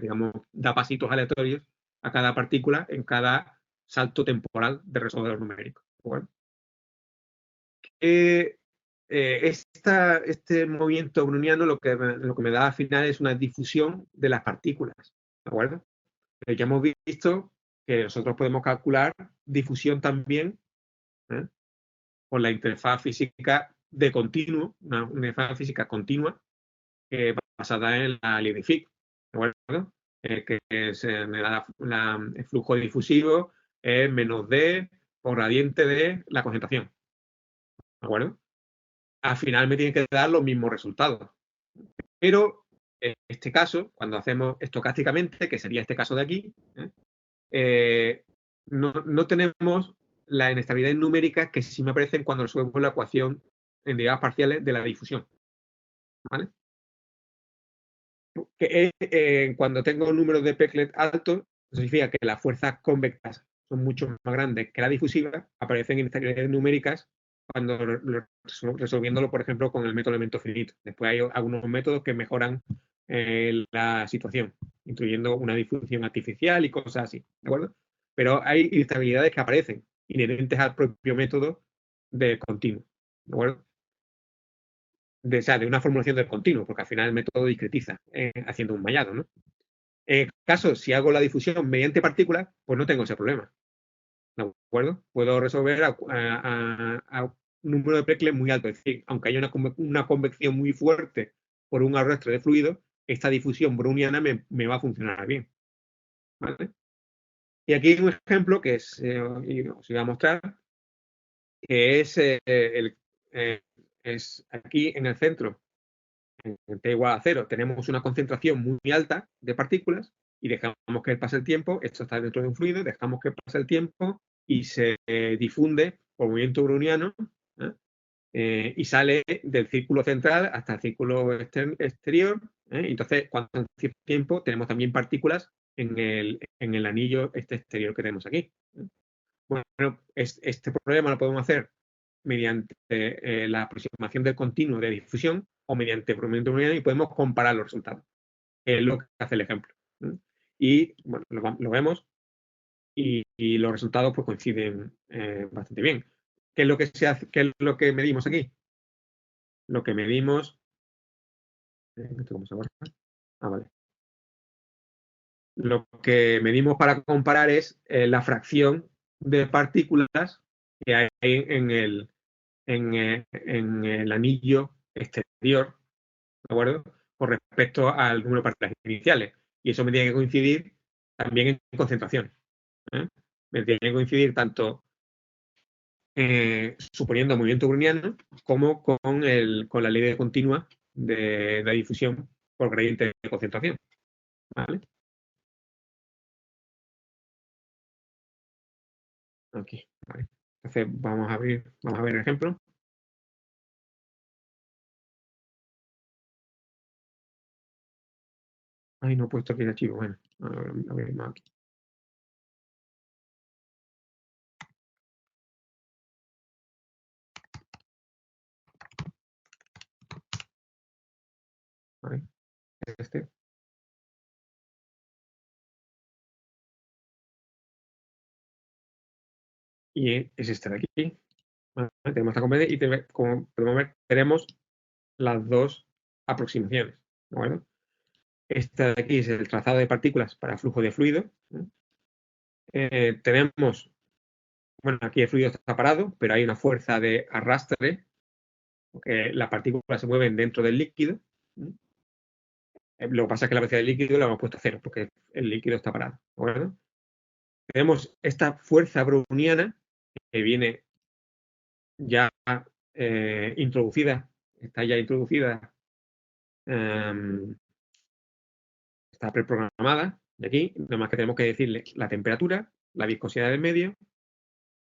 digamos, da pasitos aleatorios a cada partícula en cada salto temporal de resolvedor numérico. Bueno, este movimiento browniano lo que me da al final es una difusión de las partículas, ¿de acuerdo? Ya hemos visto que nosotros podemos calcular difusión también, ¿eh? Con la interfaz física de continuo, una interfaz física continua basada en la ley de Fick, ¿de acuerdo? Que es el flujo difusivo es menos D por gradiente de la concentración, ¿de acuerdo? Al final me tienen que dar los mismos resultados. Pero en este caso, cuando hacemos estocásticamente, que sería este caso de aquí, no tenemos las inestabilidades numéricas que sí me aparecen cuando resuelvo la ecuación en derivadas parciales de la difusión. ¿Vale? Cuando tengo números de Peclet altos, significa que las fuerzas convexas son mucho más grandes que la difusivas, aparecen inestabilidades numéricas cuando resolviéndolo, por ejemplo, con el método elemento finito. Después hay algunos métodos que mejoran la situación, incluyendo una difusión artificial y cosas así, ¿de acuerdo? Pero hay inestabilidades que aparecen inherentes al propio método de continuo, ¿de acuerdo? De una formulación del continuo, porque al final el método discretiza haciendo un mallado, ¿no? En el caso, si hago la difusión mediante partículas, pues no tengo ese problema, ¿de acuerdo? Puedo resolver a un número de Peclet muy alto, es decir, aunque haya una convección muy fuerte por un arrastre de fluido, esta difusión browniana me va a funcionar bien, ¿vale? Y aquí hay un ejemplo que os voy a mostrar, que es aquí en el centro, en T igual a 0, tenemos una concentración muy alta de partículas y dejamos que pase el tiempo, esto está dentro de un fluido, dejamos que pase el tiempo y se difunde por movimiento browniano y sale del círculo central hasta el círculo exterior. Entonces, cuando en cierto tiempo tenemos también partículas en el anillo exterior que tenemos aquí. Bueno, este problema lo podemos hacer mediante la aproximación del continuo de difusión o mediante movimiento browniano y podemos comparar los resultados, que es lo que hace el ejemplo. Y bueno, lo vemos y los resultados pues coinciden bastante bien. ¿Qué es lo que se hace? ¿Qué es lo que medimos aquí? Lo que medimos. ¿Cómo se borra? Vale. Lo que medimos para comparar es la fracción de partículas que hay en el anillo exterior, ¿de acuerdo? Con respecto al número de partículas iniciales. Y eso me tiene que coincidir también en concentración. Me tiene que coincidir tanto suponiendo movimiento browniano como con la ley de continua de la difusión por gradiente de concentración. ¿Vale? Aquí, vale. Entonces vamos a ver el ejemplo. Ay, no he puesto aquí el archivo. Bueno, a ver más aquí. Vale. Este. Y es este de aquí. Vale, tenemos esta competencia y como podemos ver, tenemos las dos aproximaciones. ¿De acuerdo? Esta de aquí es el trazado de partículas para flujo de fluido. Tenemos, bueno, aquí el fluido está parado, pero hay una fuerza de arrastre, porque las partículas se mueven dentro del líquido. Lo que pasa es que la velocidad del líquido la hemos puesto a 0, porque el líquido está parado. ¿De acuerdo? Tenemos esta fuerza browniana que viene ya introducida, está ya introducida, está preprogramada de aquí, nada más que tenemos que decirle la temperatura, la viscosidad del medio,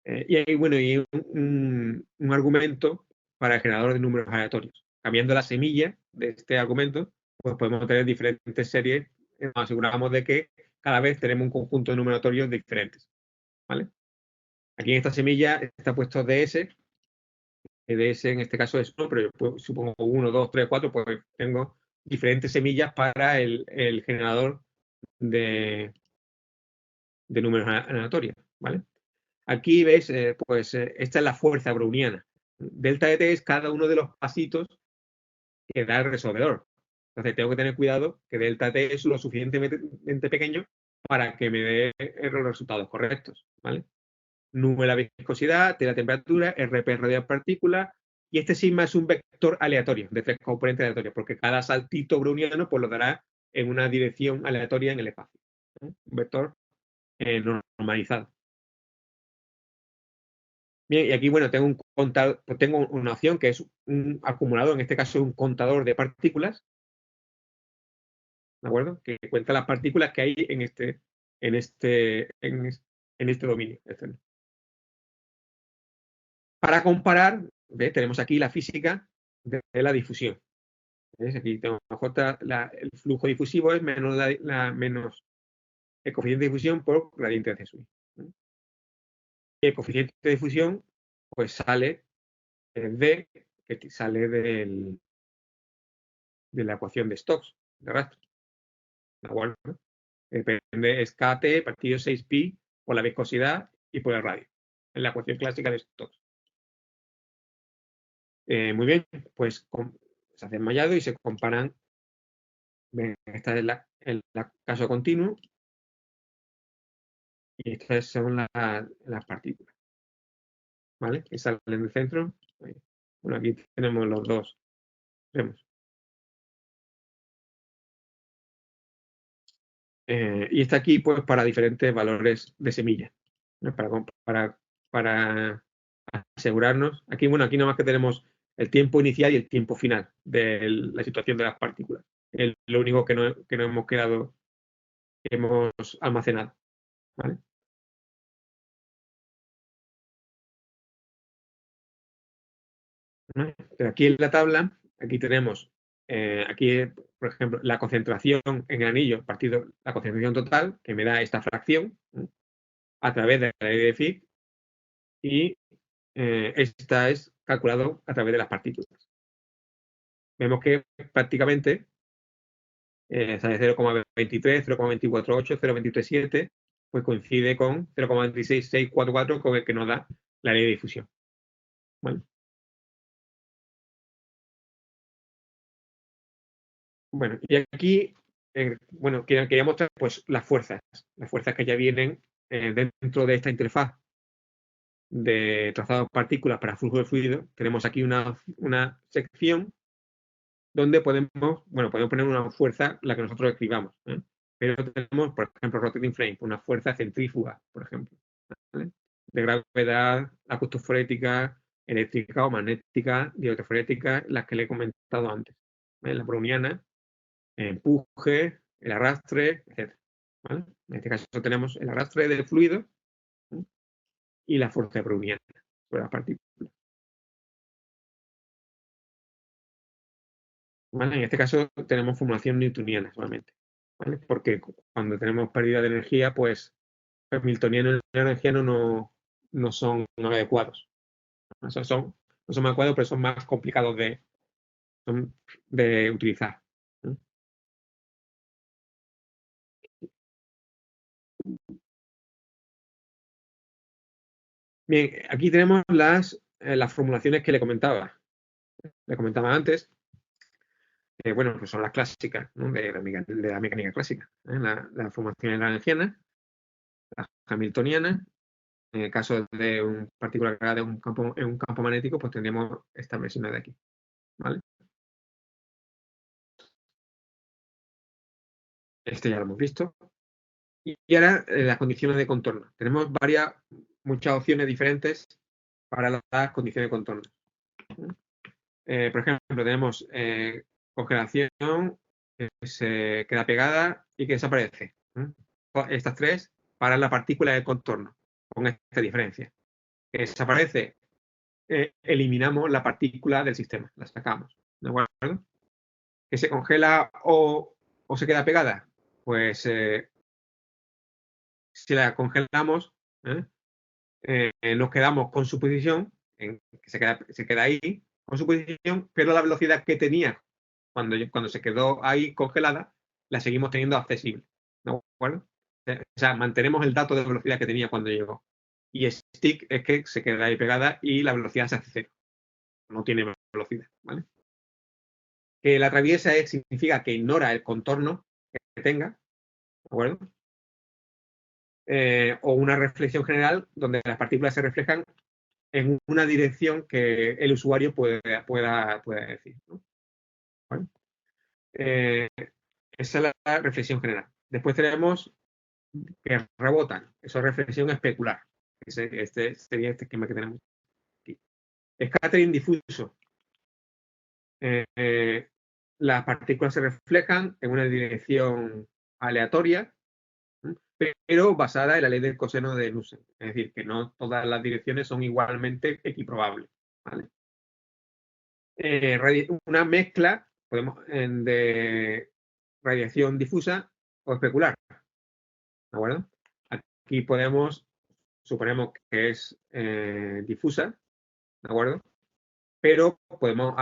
y hay un argumento para el generador de números aleatorios. cambiando la semilla de este argumento, pues podemos tener diferentes series. Nos aseguramos de que cada vez tenemos un conjunto de numeratorios diferentes, ¿vale? Aquí en esta semilla está puesto DS, que DS en este caso es 1, pero yo supongo 1, 2, 3, 4, pues tengo diferentes semillas para el generador de números aleatorios, ¿vale? Aquí ves, esta es la fuerza browniana. Delta de T es cada uno de los pasitos que da el resolvedor. Entonces tengo que tener cuidado que delta T es lo suficientemente pequeño para que me dé los resultados correctos, ¿vale? Nube la viscosidad, T la temperatura, RP radial partícula, y este sigma es un vector aleatorio, de 3 componentes aleatorios, porque cada saltito browniano pues lo dará en una dirección aleatoria en el espacio, ¿eh? Un vector normalizado. Bien, y aquí, bueno, tengo un contador, pues tengo una opción que es un acumulador, en este caso es un contador de partículas, ¿de acuerdo? Que cuenta las partículas que hay en este dominio. Para comparar, ¿ves? Tenemos aquí la física de la difusión. ¿Ves? Aquí tengo J, el flujo difusivo es menos el coeficiente de difusión por gradiente de Hesui. El coeficiente de difusión, pues sale D, que sale de la ecuación de Stokes, de rastro. ¿De acuerdo? Depende, es KT partido 6pi por la viscosidad y por el radio. En la ecuación clásica de Stokes. Muy bien, pues se hace mallado y se comparan. Esta es el caso continuo y estas son las partículas, ¿vale? Que salen del centro. Bueno, aquí tenemos los dos. Vemos. Y está aquí, pues, para diferentes valores de semilla, ¿no? Para asegurarnos. Aquí, bueno, aquí nada más que tenemos el tiempo inicial y el tiempo final de la situación de las partículas. Es lo único que no hemos quedado, que hemos almacenado, ¿vale? Pero aquí en la tabla, aquí tenemos, aquí, por ejemplo, la concentración en el anillo partido la concentración total, que me da esta fracción, ¿no? A través de la ley de Fick, y esta es calculado a través de las partículas. Vemos que prácticamente sale 0,23, 0,248, 0,237, pues coincide con 0,26644 con el que nos da la ley de difusión. ¿Vale? Bueno, y aquí, bueno, quería mostrar pues las fuerzas que ya vienen dentro de esta interfaz de trazado de partículas para flujo de fluido. Tenemos aquí una sección donde podemos poner una fuerza, la que nosotros escribamos, ¿eh? Pero tenemos, por ejemplo, rotating frame, una fuerza centrífuga, por ejemplo, ¿vale? De gravedad, acústico-forética, eléctrica o magnética, dielectroforética, las que le he comentado antes, ¿vale? La browniana, empuje, el arrastre, etc. ¿Vale? En este caso tenemos el arrastre del fluido, ¿eh? Y la fuerza browniana sobre las partículas. ¿Vale? En este caso tenemos formulación newtoniana solamente, ¿vale? Porque cuando tenemos pérdida de energía, pues hamiltoniano y lagrangiano no son adecuados. No son adecuados, pero son más complicados de utilizar. Bien, aquí tenemos las formulaciones que le comentaba. Le comentaba antes, bueno, pues son las clásicas, ¿no? de la mecánica clásica. La formación lagrangiana, la hamiltoniana. En el caso de un partícula cargada en un campo magnético, pues tendríamos esta versión de aquí, ¿vale? Este ya lo hemos visto. Y ahora las condiciones de contorno. Tenemos muchas opciones diferentes para las condiciones de contorno. Por ejemplo, tenemos congelación, que se queda pegada y que desaparece. Estas tres para la partícula de contorno, con esta diferencia. Que desaparece, eliminamos la partícula del sistema, la sacamos. ¿de acuerdo? ¿Que se congela o se queda pegada? Pues si la congelamos, nos quedamos con su posición, que se queda ahí con su posición, pero la velocidad que tenía cuando se quedó ahí congelada, la seguimos teniendo accesible. ¿De acuerdo? O sea, mantenemos el dato de velocidad que tenía cuando llegó. Y stick es que se queda ahí pegada y la velocidad se hace cero. No tiene velocidad, ¿vale? Que la atraviesa significa que ignora el contorno que tenga, ¿de acuerdo? O una reflexión general donde las partículas se reflejan en una dirección que el usuario pueda decir, ¿no? ¿Vale? Esa es la reflexión general. Después tenemos que rebotan. Eso es reflexión especular. Este sería este esquema que tenemos aquí. Scattering difuso. Las partículas se reflejan en una dirección aleatoria, pero basada en la ley del coseno de Nussen. Es decir, que no todas las direcciones son igualmente equiprobables. ¿Vale? Una mezcla de radiación difusa o especular. ¿De acuerdo? Aquí suponemos que es difusa, ¿de acuerdo? Pero podemos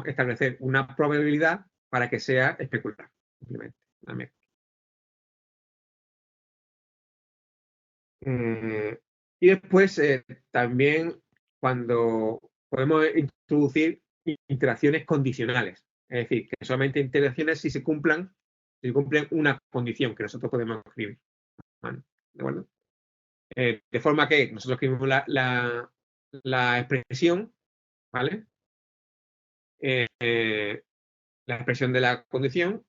establecer una probabilidad para que sea especular, simplemente. Y después también cuando podemos introducir interacciones condicionales, es decir, que solamente interacciones si cumplen una condición que nosotros podemos escribir. ¿Vale? ¿De acuerdo? De forma que nosotros escribimos la expresión, ¿vale? La expresión de la condición,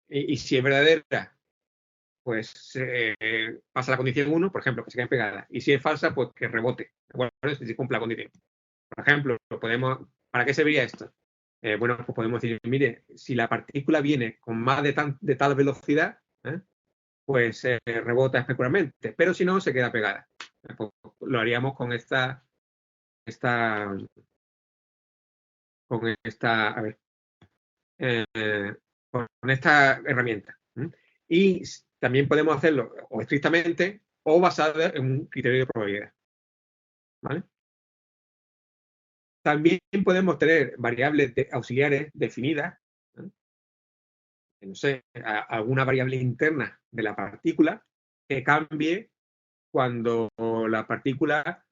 y si es verdadera, pues pasa la condición 1, por ejemplo, que se quede pegada. Y si es falsa, pues que rebote. Bueno, si se cumple la condición. Por ejemplo, ¿para qué serviría esto? Bueno, pues podemos decir, mire, si la partícula viene con más de tal velocidad, pues rebota especularmente. Pero si no, se queda pegada. Pues lo haríamos con esta, a ver, con esta herramienta. Y también podemos hacerlo o estrictamente o basado en un criterio de probabilidad. ¿Vale? También podemos tener variables auxiliares definidas, no sé, alguna variable interna de la partícula que cambie cuando la partícula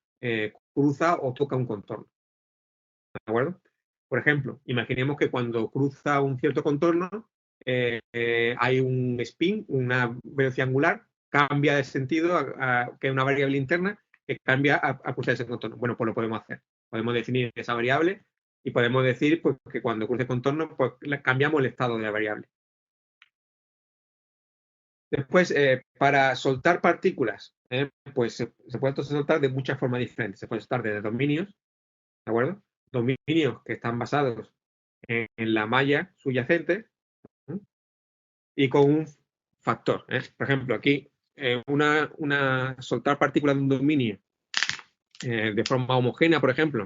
cruza o toca un contorno. ¿De acuerdo? Por ejemplo, imaginemos que cuando cruza un cierto contorno hay un spin, una velocidad angular, cambia de sentido, que es una variable interna que cambia a cruzar ese contorno. Bueno, pues lo podemos hacer. Podemos definir esa variable y podemos decir pues, que cuando cruce el contorno pues, cambiamos el estado de la variable. Después, para soltar partículas, pues se puede soltar de muchas formas diferentes. Se puede soltar desde dominios, ¿de acuerdo? Dominios que están basados en la malla subyacente, ¿eh? Y con un factor. Por ejemplo, aquí soltar partículas de un dominio de forma homogénea, por ejemplo,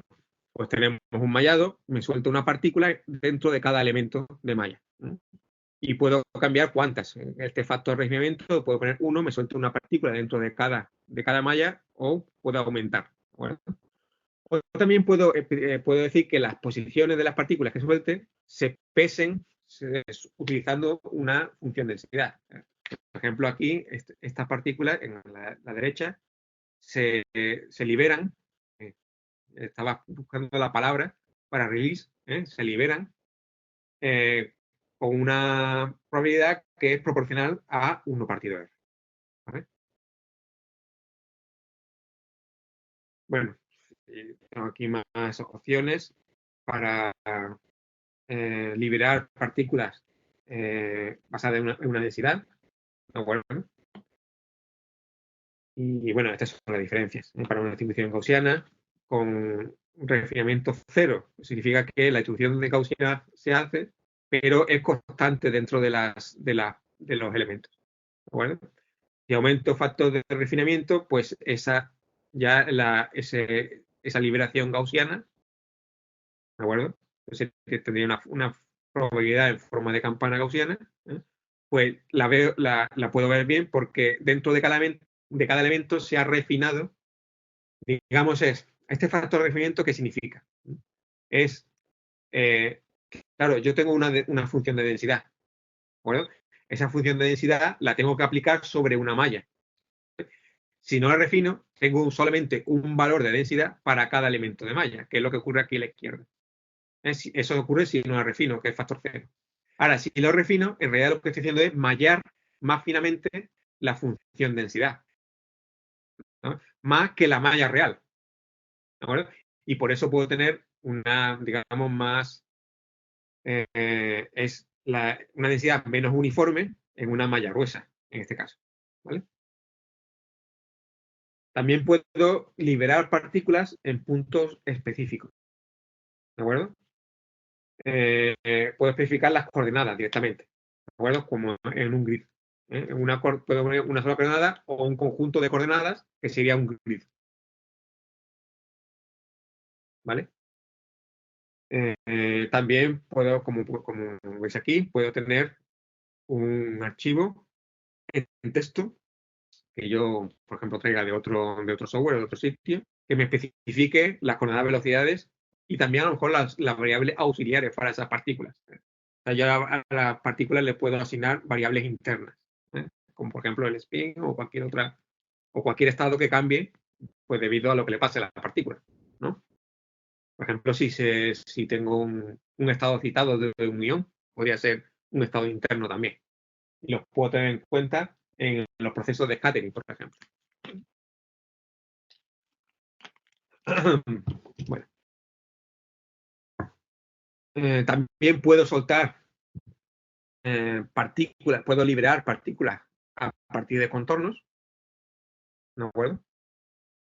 pues tenemos un mallado, me suelto una partícula dentro de cada elemento de malla. Y puedo cambiar cuántas. Este factor de refinamiento puedo poner 1, me suelto una partícula dentro de cada malla o puedo aumentar. ¿Bueno? O también puedo decir que las posiciones de las partículas que suelte se pesen utilizando una función de densidad. Por ejemplo, aquí estas partículas en la derecha se liberan. Estaba buscando la palabra para release. Se liberan con una probabilidad que es proporcional a 1 partido R. ¿Vale? Bueno, tengo aquí más opciones para liberar partículas basadas en una densidad. Bueno, y bueno, estas son las diferencias. Para una distribución gaussiana con refinamiento cero, significa que la distribución de gaussiana se hace, pero es constante dentro de los elementos. ¿De acuerdo? Si aumento factor de refinamiento, pues esa liberación gaussiana, ¿de acuerdo? entonces tendría una probabilidad en forma de campana gaussiana, pues la puedo ver bien porque dentro de cada elemento se ha refinado, digamos, este factor de refinamiento, ¿qué significa? Es, claro, yo tengo una función de densidad, ¿de acuerdo? Esa función de densidad la tengo que aplicar sobre una malla. Si no la refino, tengo solamente un valor de densidad para cada elemento de malla, que es lo que ocurre aquí a la izquierda. Eso ocurre si no la refino, que es factor cero. Ahora, si lo refino, en realidad lo que estoy haciendo es mallar más finamente la función densidad, ¿no? Más que la malla real, ¿de acuerdo? Y por eso puedo tener una, digamos, una densidad menos uniforme en una malla gruesa, en este caso, ¿vale? También puedo liberar partículas en puntos específicos, ¿de acuerdo? Puedo especificar las coordenadas directamente, ¿de acuerdo? Como en un grid. Puedo poner una sola coordenada o un conjunto de coordenadas que sería un grid, ¿vale? También puedo, como veis aquí, puedo tener un archivo en texto que yo, por ejemplo, traiga de otro software, de otro sitio, que me especifique las coordenadas velocidades y también a lo mejor las variables auxiliares para esas partículas. O sea, yo a las partículas le puedo asignar variables internas, como por ejemplo el spin o cualquier estado que cambie, pues debido a lo que le pase a la partícula, ¿no? Por ejemplo, si tengo un estado citado de un ion, podría ser un estado interno también. Y los puedo tener en cuenta en los procesos de scattering, por ejemplo. Bueno, también puedo soltar partículas, puedo liberar partículas a partir de contornos, ¿de acuerdo?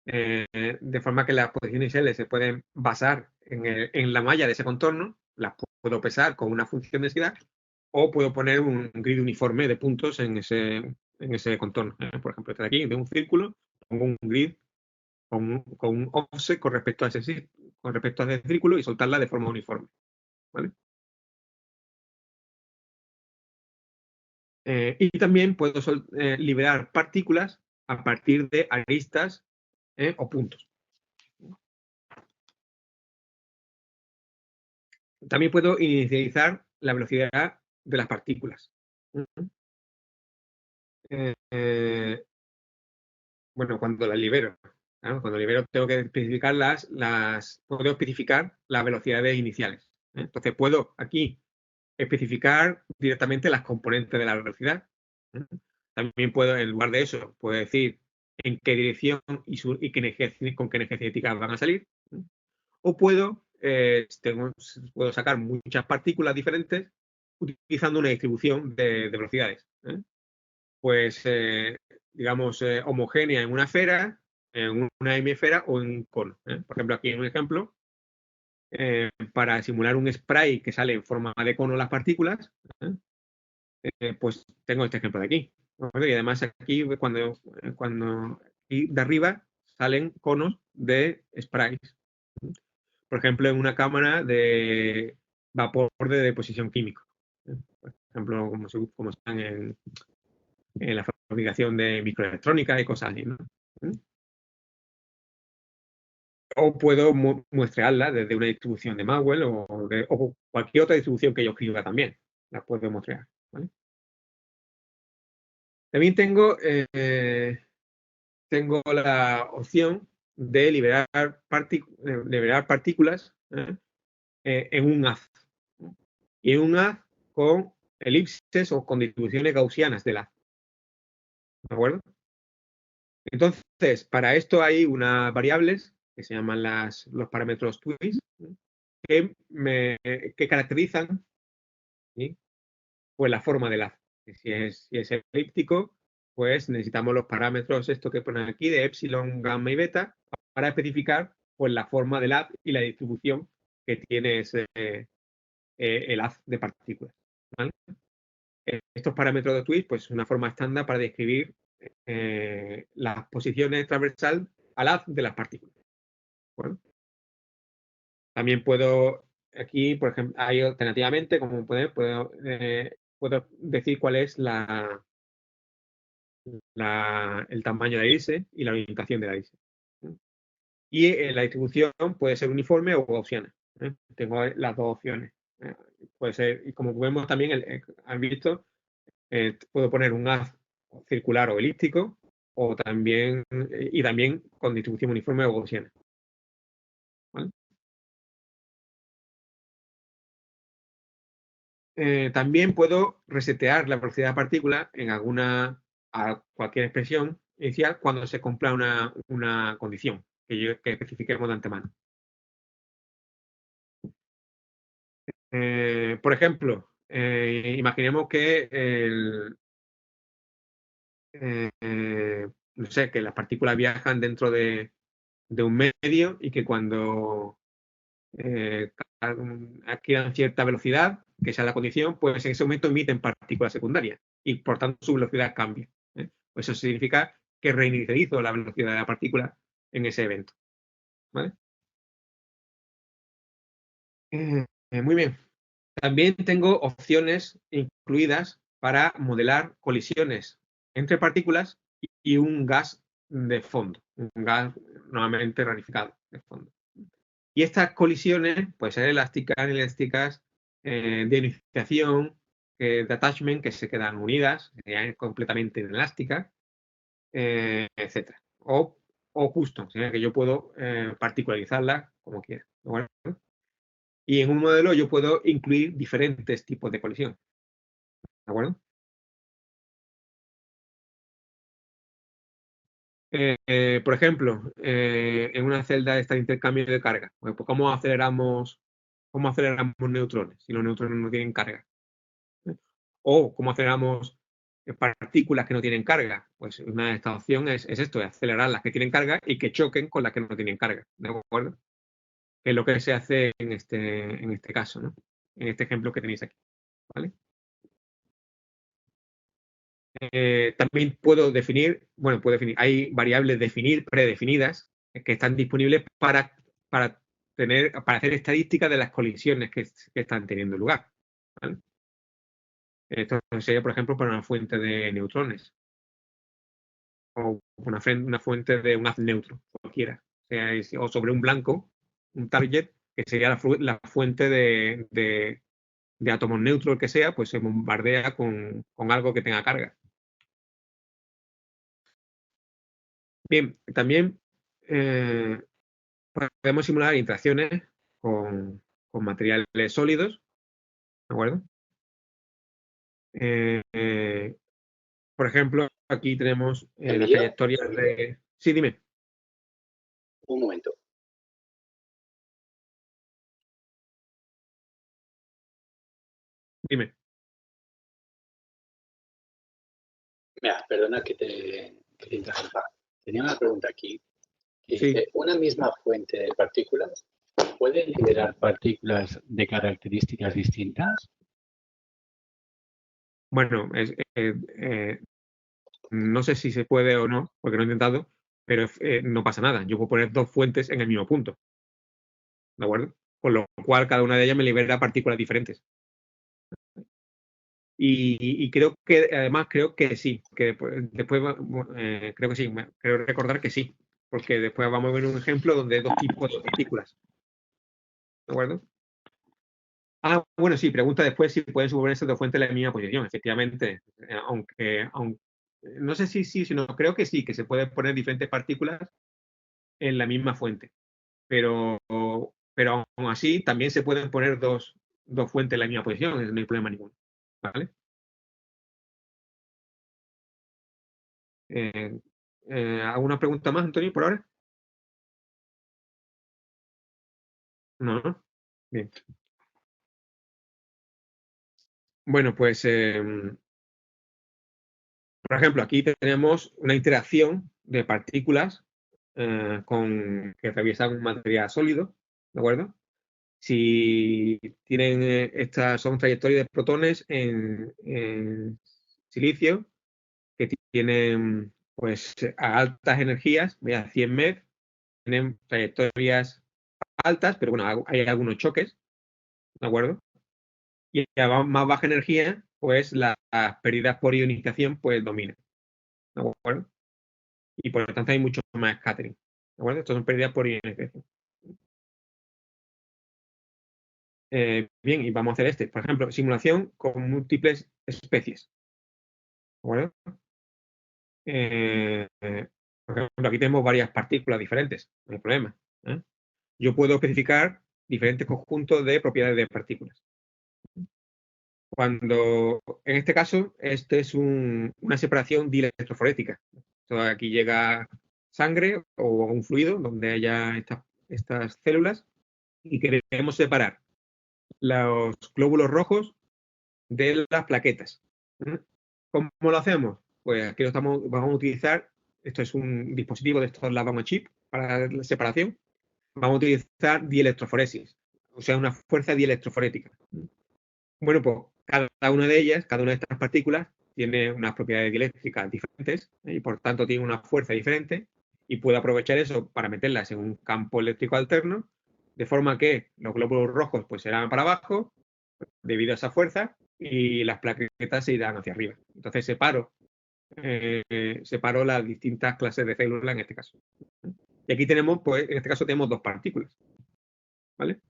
De forma que las posiciones iniciales se pueden basar en la malla de ese contorno, las puedo pesar con una función de densidad, o puedo poner un grid uniforme de puntos en ese contorno. Por ejemplo, este de aquí, de un círculo, pongo un grid con un offset con respecto a ese círculo y soltarla de forma uniforme, ¿vale? Y también puedo liberar partículas a partir de aristas o puntos. También puedo inicializar la velocidad de las partículas. Bueno, cuando las libero. ¿No? Cuando libero tengo que especificar puedo especificar las velocidades iniciales. Entonces puedo aquí especificar directamente las componentes de la velocidad. También puedo, en lugar de eso, puedo decir en qué dirección y con qué energía cinética van a salir. O puedo sacar muchas partículas diferentes utilizando una distribución de velocidades. Pues, digamos, homogénea en una esfera, en una hemisfera o en un cono. Por ejemplo, aquí en un ejemplo, para simular un spray que sale en forma de cono las partículas, pues tengo este ejemplo de aquí. Y además aquí, cuando aquí de arriba salen conos de sprays. Por ejemplo, en una cámara de vapor de deposición químico. Por ejemplo, como están en la fabricación de microelectrónica y cosas así, ¿no? O puedo muestrearla desde una distribución de Maxwell o cualquier otra distribución que yo escriba también. La puedo muestrear, ¿vale? También tengo la opción de liberar partículas en un haz. Y en un haz con elipses o con distribuciones gaussianas del haz. ¿De acuerdo? Entonces, para esto hay unas variables que se llaman los parámetros twist que caracterizan, ¿sí?, pues la forma del haz. Si es elíptico, pues necesitamos los parámetros, esto que ponen aquí, de epsilon, gamma y beta, para especificar pues la forma del haz y la distribución que tiene el haz de partículas, ¿vale? Estos parámetros de twist, pues es una forma estándar para describir las posiciones transversal al haz de las partículas. Bueno, también puedo aquí, por ejemplo, hay alternativamente, como puedo decir cuál es el tamaño de la hélice y la orientación de la hélice. Y la distribución puede ser uniforme o gaussiana. Tengo las dos opciones. Puede ser, y como vemos también, han visto, puedo poner un haz circular o elíptico, o también, y también con distribución uniforme o gaussiana. ¿Vale? También puedo resetear la velocidad de partícula a cualquier expresión inicial cuando se cumpla una condición que especifiquemos de antemano. Por ejemplo, imaginemos que no sé, que las partículas viajan dentro de un medio y que cuando adquieran cierta velocidad, que sea la condición, pues en ese momento emiten partículas secundarias y por tanto su velocidad cambia. Pues eso significa que reinicializo la velocidad de la partícula en ese evento. ¿Vale? Muy bien. También tengo opciones incluidas para modelar colisiones entre partículas y un gas de fondo, un gas normalmente rarificado de fondo. Y estas colisiones pueden ser elásticas, inelásticas, de iniciación, de attachment, que se quedan unidas, serían completamente inelásticas, etc. O justo, que yo puedo particularizarlas como quiera. ¿Vale? Y en un modelo yo puedo incluir diferentes tipos de colisión. ¿De acuerdo? Por ejemplo, en una celda está el intercambio de carga. Pues, cómo aceleramos neutrones si los neutrones no tienen carga? O cómo aceleramos partículas que no tienen carga. Pues una de estas opciones es esto, de acelerar las que tienen carga y que choquen con las que no tienen carga. ¿De acuerdo? Que es lo que se hace en este caso, ¿no? En este ejemplo que tenéis aquí. ¿Vale? También puedo definir, hay variables predefinidas que están disponibles para hacer estadísticas de las colisiones que están teniendo lugar. ¿Vale? Esto sería, por ejemplo, para una fuente de neutrones o una fuente de un haz neutro, cualquiera. O sobre un blanco, un target, que sería la fuente de átomos neutros, que sea, pues se bombardea con algo que tenga carga. Bien, también podemos simular interacciones con materiales sólidos, ¿de acuerdo? Por ejemplo, aquí tenemos las trayectorias de... Sí, dime. Un momento. Dime. Mira, perdona que te interrumpa. Tenía una pregunta aquí que Sí. dice, ¿una misma fuente de partículas puede liberar partículas de características distintas? Bueno, no sé si se puede o no, porque no he intentado, pero no pasa nada. Yo puedo poner dos fuentes en el mismo punto, ¿de acuerdo? Con lo cual cada una de ellas me libera partículas diferentes. Y además creo que sí, que después creo que sí, creo recordar que sí, porque después vamos a ver un ejemplo donde hay dos tipos de partículas, ¿de acuerdo? Ah, bueno, sí, pregunta después si pueden superponerse dos fuentes en la misma posición, efectivamente, aunque no sé si sí, sino creo que sí, que se pueden poner diferentes partículas en la misma fuente, pero aún así también se pueden poner dos fuentes en la misma posición, no hay problema ninguno, ¿vale? Eh, ¿Alguna pregunta más, Antonio, por ahora? No, ¿no? Bien. Bueno, pues, por ejemplo, aquí tenemos una interacción de partículas que atraviesan un material sólido, ¿de acuerdo? Si tienen son trayectorias de protones en silicio que tienen, pues, a altas energías, a 100 MeV, tienen trayectorias altas, pero bueno, hay algunos choques. ¿de acuerdo? Y a más baja energía, pues las pérdidas por ionización pues dominan, ¿de acuerdo? Y por lo tanto hay mucho más scattering, ¿de acuerdo? Estas son pérdidas por ionización. Bien, y vamos a hacer por ejemplo, simulación con múltiples especies, ¿de acuerdo? Por ejemplo, aquí tenemos varias partículas diferentes, no hay problema, ¿eh? Yo puedo especificar diferentes conjuntos de propiedades de partículas. Cuando, en este caso, este es una separación dielectroforética. Entonces, aquí llega sangre o un fluido donde haya estas células y queremos separar los glóbulos rojos de las plaquetas. ¿Cómo lo hacemos? Pues aquí vamos a utilizar, esto es un dispositivo de estos Lab on a Chip para la separación, vamos a utilizar dielectroforesis, o sea, una fuerza dielectroforética. Bueno, pues cada una de ellas, cada una de estas partículas, tiene unas propiedades dieléctricas diferentes y por tanto tiene una fuerza diferente y puedo aprovechar eso para meterlas en un campo eléctrico alterno, de forma que los glóbulos rojos pues serán para abajo debido a esa fuerza y las plaquetas se irán hacia arriba. Entonces separo las distintas clases de células en este caso. Y aquí tenemos, pues, en este caso tenemos dos partículas. ¿Vale?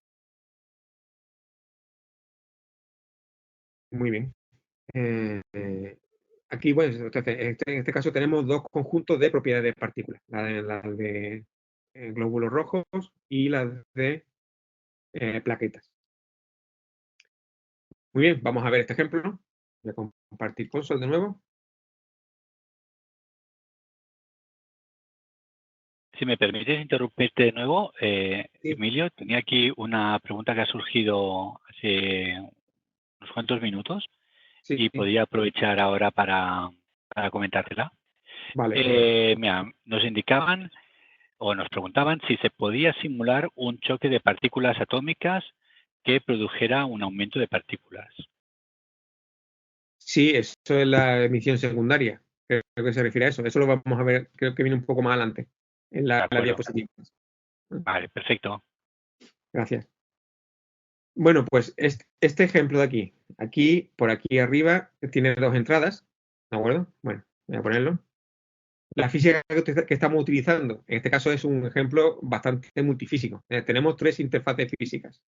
Muy bien. Aquí, bueno, entonces, en este caso tenemos dos conjuntos de propiedades de partículas. La de glóbulos rojos y las de plaquetas. Muy bien, vamos a ver este ejemplo. Voy a compartir console de nuevo. Si me permites interrumpirte de nuevo, Sí. Emilio, tenía aquí una pregunta que ha surgido hace unos cuantos minutos Sí, y podría aprovechar ahora para comentártela. vale. Mira, nos indicaban o nos preguntaban si se podía simular un choque de partículas atómicas que produjera un aumento de partículas. Sí, eso es la emisión secundaria. Creo que se refiere a eso. Eso lo vamos a ver, creo que viene un poco más adelante en De la acuerdo. diapositiva. Vale, perfecto. Gracias. Bueno, pues este ejemplo de aquí, por aquí arriba, tiene dos entradas, ¿de acuerdo? Bueno, voy a ponerlo. La física que estamos utilizando, en este caso es un ejemplo bastante multifísico. Tenemos tres interfaces físicas.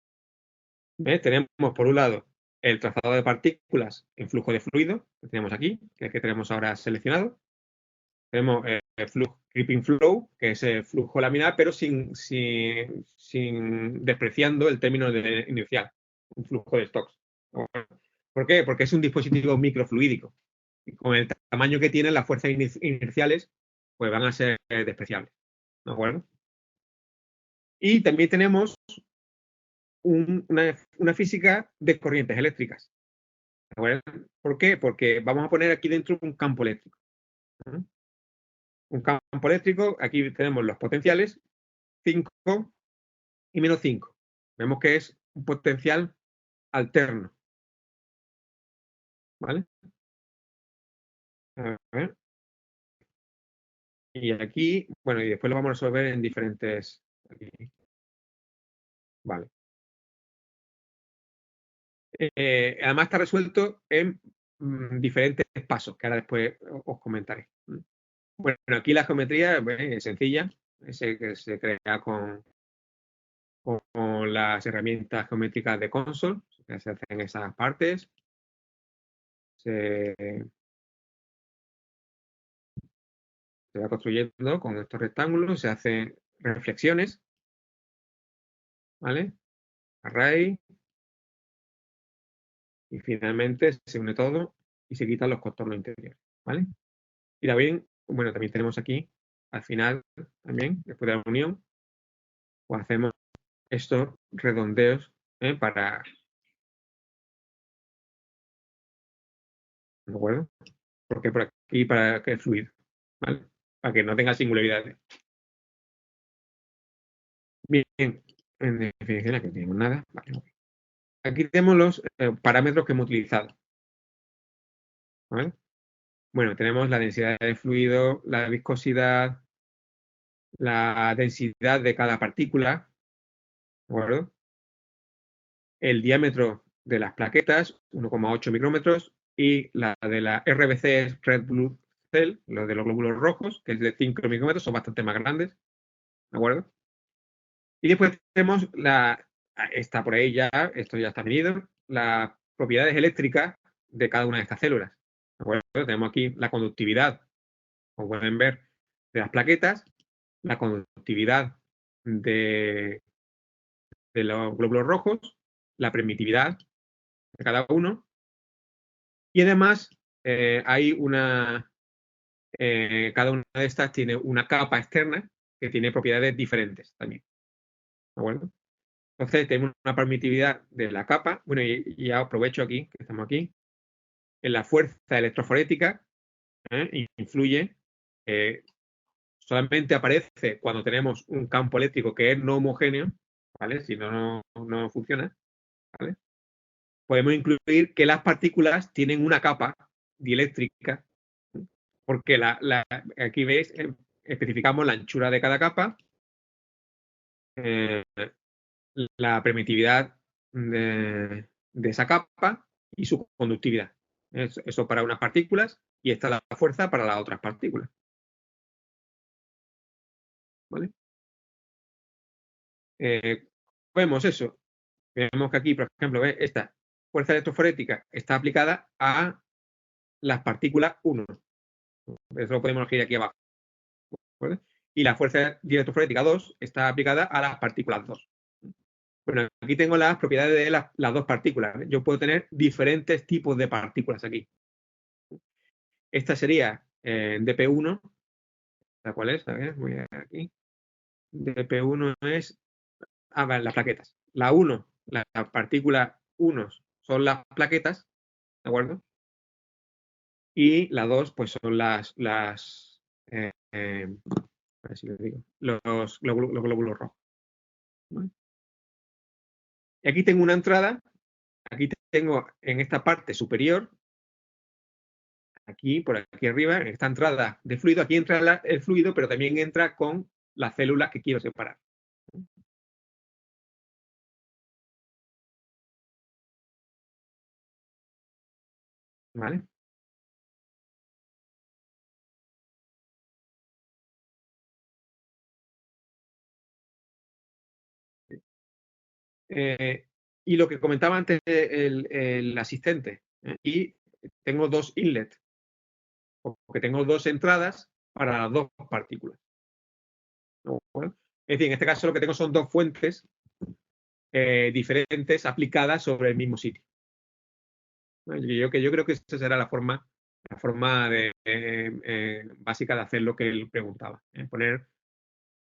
Tenemos, por un lado, el trazado de partículas en flujo de fluido, que tenemos aquí, que es el que tenemos ahora seleccionado. Tenemos el flujo creeping flow, que es el flujo laminar, pero sin despreciando el término inicial, un flujo de Stokes. ¿Por qué? Porque es un dispositivo microfluídico. Y con el tamaño que tienen, las fuerzas inerciales pues van a ser despreciables. ¿De acuerdo? Y también tenemos una física de corrientes eléctricas. ¿De acuerdo? ¿Por qué? Porque vamos a poner aquí dentro un campo eléctrico. Un campo eléctrico, aquí tenemos los potenciales, 5 y menos 5. Vemos que es un potencial alterno. ¿Vale? A ver. Y aquí, bueno, y después lo vamos a resolver en diferentes. Aquí. Vale. Además está resuelto en diferentes pasos, que ahora después os comentaré. Bueno, aquí la geometría es sencilla, que se crea con las herramientas geométricas de Console, que se hacen esas partes. Se va construyendo con estos rectángulos, se hacen reflexiones, ¿vale? Array. Y finalmente se une todo y se quitan los contornos interiores, ¿vale? Y también, bueno, también tenemos aquí, al final, también, después de la unión, pues hacemos estos redondeos para, ¿de acuerdo? Porque por aquí para que es fluido, ¿vale? Para que no tenga singularidades. Bien, en definición aquí no tenemos nada. Vale. Aquí tenemos los parámetros que hemos utilizado, ¿vale? Bueno, tenemos la densidad de fluido, la viscosidad, la densidad de cada partícula, ¿de acuerdo? el diámetro de las plaquetas, 1,8 micrómetros, y la de la RBC es Red Blood Cell, los de los glóbulos rojos, que es de 5 micrómetros, son bastante más grandes, ¿de acuerdo? Y después tenemos está por ahí ya, esto ya está medido, las propiedades eléctricas de cada una de estas células, ¿de acuerdo? Tenemos aquí la conductividad, como pueden ver, de las plaquetas, la conductividad de los glóbulos rojos, la permitividad de cada uno, y además hay cada una de estas tiene una capa externa que tiene propiedades diferentes también, ¿de acuerdo? Entonces tenemos una permitividad de la capa, bueno, y ya aprovecho aquí, que estamos aquí, en la fuerza electroforética, influye, solamente aparece cuando tenemos un campo eléctrico que es no homogéneo, ¿vale? Si no, no funciona, ¿vale? Podemos incluir que las partículas tienen una capa dieléctrica, porque aquí veis, especificamos la anchura de cada capa, la permitividad de esa capa y su conductividad. Eso para unas partículas y esta la fuerza para las otras partículas. ¿Vale? Vemos eso. Vemos que aquí, por ejemplo, ¿ves? Esta fuerza electroforética está aplicada a las partículas 1. Eso lo podemos elegir aquí abajo. ¿Vale? Y la fuerza electroforética 2 está aplicada a las partículas 2. Bueno, aquí tengo las propiedades de las dos partículas. Yo puedo tener diferentes tipos de partículas aquí. Esta sería dp1. ¿La cuál es? A ver, voy a aquí. dp1 es vale, las plaquetas. La 1, la partícula 1 son las plaquetas, ¿de acuerdo? Y la 2, pues son a ver si lo digo, los glóbulos rojos. ¿Vale? Y aquí tengo una entrada, aquí tengo en esta parte superior, aquí, por aquí arriba, en esta entrada de fluido, aquí entra el fluido, pero también entra con las células que quiero separar. ¿Vale? Y lo que comentaba antes el asistente, y tengo dos inlets, porque tengo dos entradas para las dos partículas. ¿No? Bueno, es decir, en este caso lo que tengo son dos fuentes diferentes aplicadas sobre el mismo sitio. Yo creo que esa será la forma básica de hacer lo que él preguntaba. Poner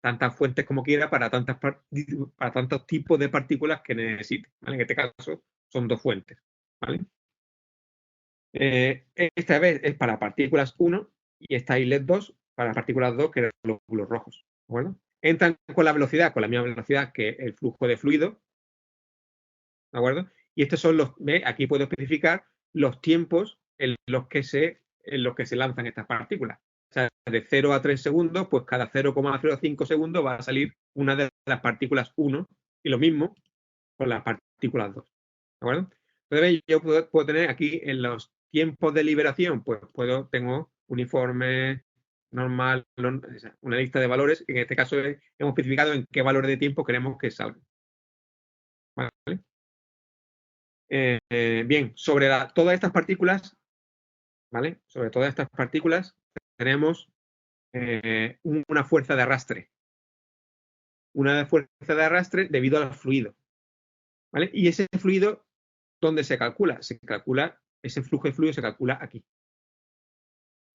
tantas fuentes como quiera para tantos tipos de partículas que necesite. ¿Vale? En este caso son dos fuentes. ¿Vale? Esta vez es para partículas 1 y esta islet 2 para partículas 2, que eran los glóbulos rojos. ¿De acuerdo? Entran con la misma velocidad que el flujo de fluido. ¿De acuerdo? Y estos son aquí puedo especificar los tiempos en los que se lanzan estas partículas. O sea, de 0 a 3 segundos, pues cada 0,05 segundos va a salir una de las partículas 1 y lo mismo con las partículas 2. ¿De acuerdo? Entonces yo puedo tener aquí en los tiempos de liberación, pues tengo uniforme, normal, una lista de valores. En este caso hemos especificado en qué valores de tiempo queremos que salgan. ¿Vale? Bien, sobre todas estas partículas, ¿vale? Sobre todas estas partículas tenemos una fuerza de arrastre. Una fuerza de arrastre debido al fluido. ¿Vale? Y ese fluido, ¿dónde se calcula? Ese flujo de fluido se calcula aquí.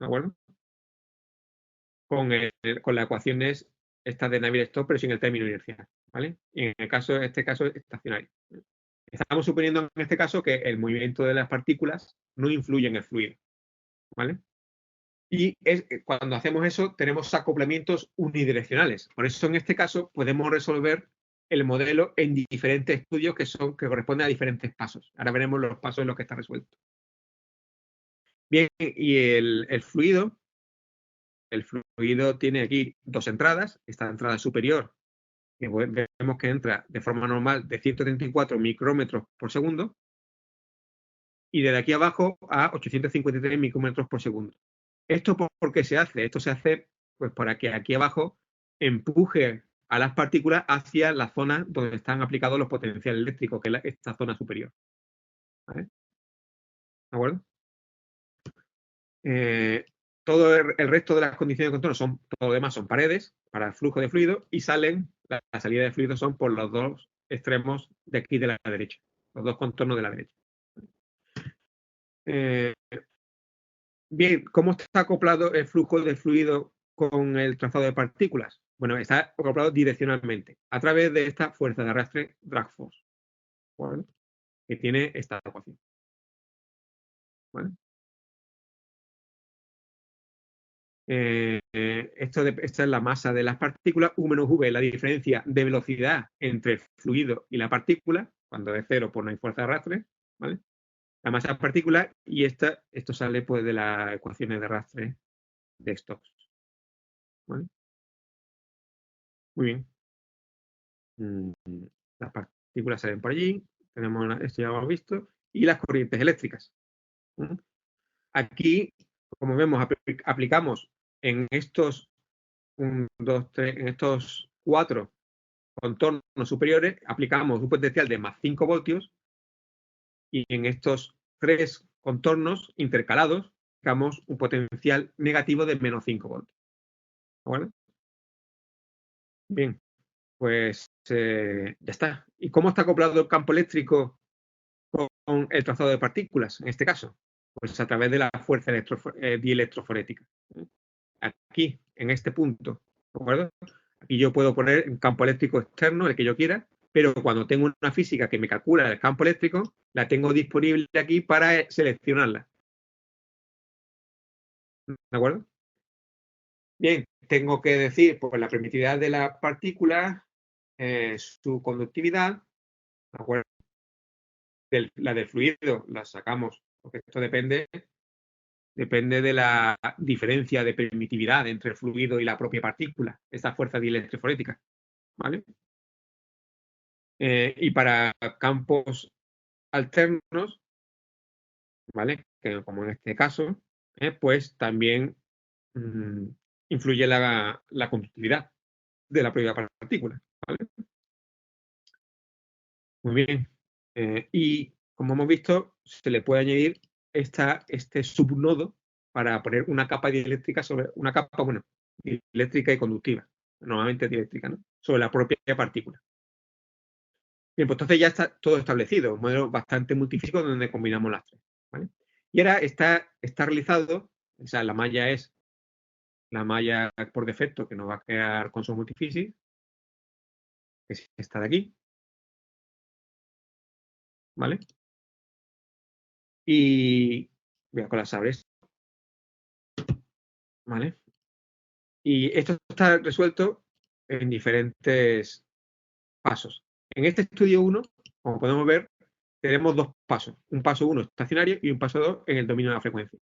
¿De acuerdo? Con las ecuaciones estas de Navier-Stokes, pero sin el término inercial. ¿Vale? Y en este caso es estacionario. Estamos suponiendo en este caso que el movimiento de las partículas no influye en el fluido. ¿Vale? Y cuando hacemos eso, tenemos acoplamientos unidireccionales. Por eso, en este caso, podemos resolver el modelo en diferentes estudios que corresponden a diferentes pasos. Ahora veremos los pasos en los que está resuelto. Bien, y el fluido tiene aquí dos entradas. Esta entrada superior que vemos que entra de forma normal de 134 micrómetros por segundo, y desde aquí abajo a 853 micrómetros por segundo. ¿Esto por qué se hace? Esto se hace pues para que aquí abajo empuje a las partículas hacia la zona donde están aplicados los potenciales eléctricos, que es esta zona superior. ¿Vale? ¿De acuerdo? Todo el resto de las condiciones de contorno todo lo demás son paredes para el flujo de fluido, y la salida de fluido son por los dos extremos de aquí de la derecha, los dos contornos de la derecha. Bien, ¿cómo está acoplado el flujo de fluido con el trazado de partículas? Bueno, está acoplado direccionalmente a través de esta fuerza de arrastre drag force, ¿vale? Que tiene esta ecuación, ¿vale? Esta es la masa de las partículas. U menos V es la diferencia de velocidad entre el fluido y la partícula. Cuando es cero, pues no hay fuerza de arrastre, ¿vale? La masa de las partículas, y esto sale pues de las ecuaciones de arrastre de Stokes, ¿vale? Muy bien. Las partículas salen por allí. Tenemos esto ya lo hemos visto. Y las corrientes eléctricas. Aquí, como vemos, aplicamos en estos 1, 2, 3, en estos 4 contornos superiores, aplicamos un potencial de más 5 voltios, y en estos 3 contornos intercalados aplicamos un potencial negativo de menos 5 voltios. ¿Vale? Bien, pues ya está. ¿Y cómo está acoplado el campo eléctrico con el trazado de partículas, en este caso? Pues a través de la fuerza dielectroforética. Aquí, en este punto, ¿de acuerdo? Aquí yo puedo poner un campo eléctrico externo, el que yo quiera, pero cuando tengo una física que me calcula el campo eléctrico, la tengo disponible aquí para seleccionarla. ¿De acuerdo? Bien, tengo que decir pues, la permitividad de la partícula, su conductividad, ¿de acuerdo? La del fluido la sacamos, porque esto depende de la diferencia de permitividad entre el fluido y la propia partícula, esta fuerza dielectroforética, ¿vale? Y para campos alternos, ¿vale? Que como en este caso, pues también influye la conductividad de la propia partícula, ¿vale? Muy bien. Y como hemos visto, se le puede añadir este subnodo para poner una capa dieléctrica sobre una capa, bueno, dieléctrica y conductiva, normalmente dieléctrica, ¿no? Sobre la propia partícula. Bien, pues entonces ya está todo establecido, un modelo bastante multifísico donde combinamos las tres, ¿vale? Y ahora está realizado, o sea, la malla es la malla por defecto que nos va a crear Consol Multiphysics, que es esta de aquí, ¿vale? Y voy a colapsar esto, ¿vale? Y esto está resuelto en diferentes pasos. En este estudio 1, como podemos ver, tenemos dos pasos. Un paso 1 estacionario y un paso 2 en el dominio de la frecuencia,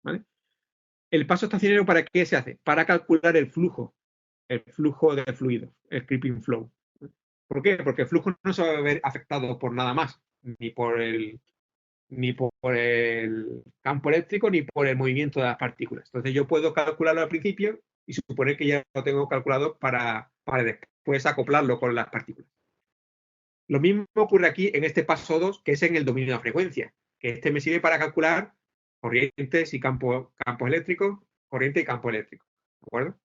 ¿vale? El paso estacionario, ¿para qué se hace? Para calcular el flujo de fluido, el creeping flow. ¿Por qué? Porque el flujo no se va a ver afectado por nada más, ni por el campo eléctrico, ni por el movimiento de las partículas. Entonces yo puedo calcularlo al principio y suponer que ya lo tengo calculado para después acoplarlo con las partículas. Lo mismo ocurre aquí en este paso 2, que es en el dominio de la frecuencia, que este me sirve para calcular corrientes y campos eléctricos, corriente y campo eléctrico. ¿De acuerdo?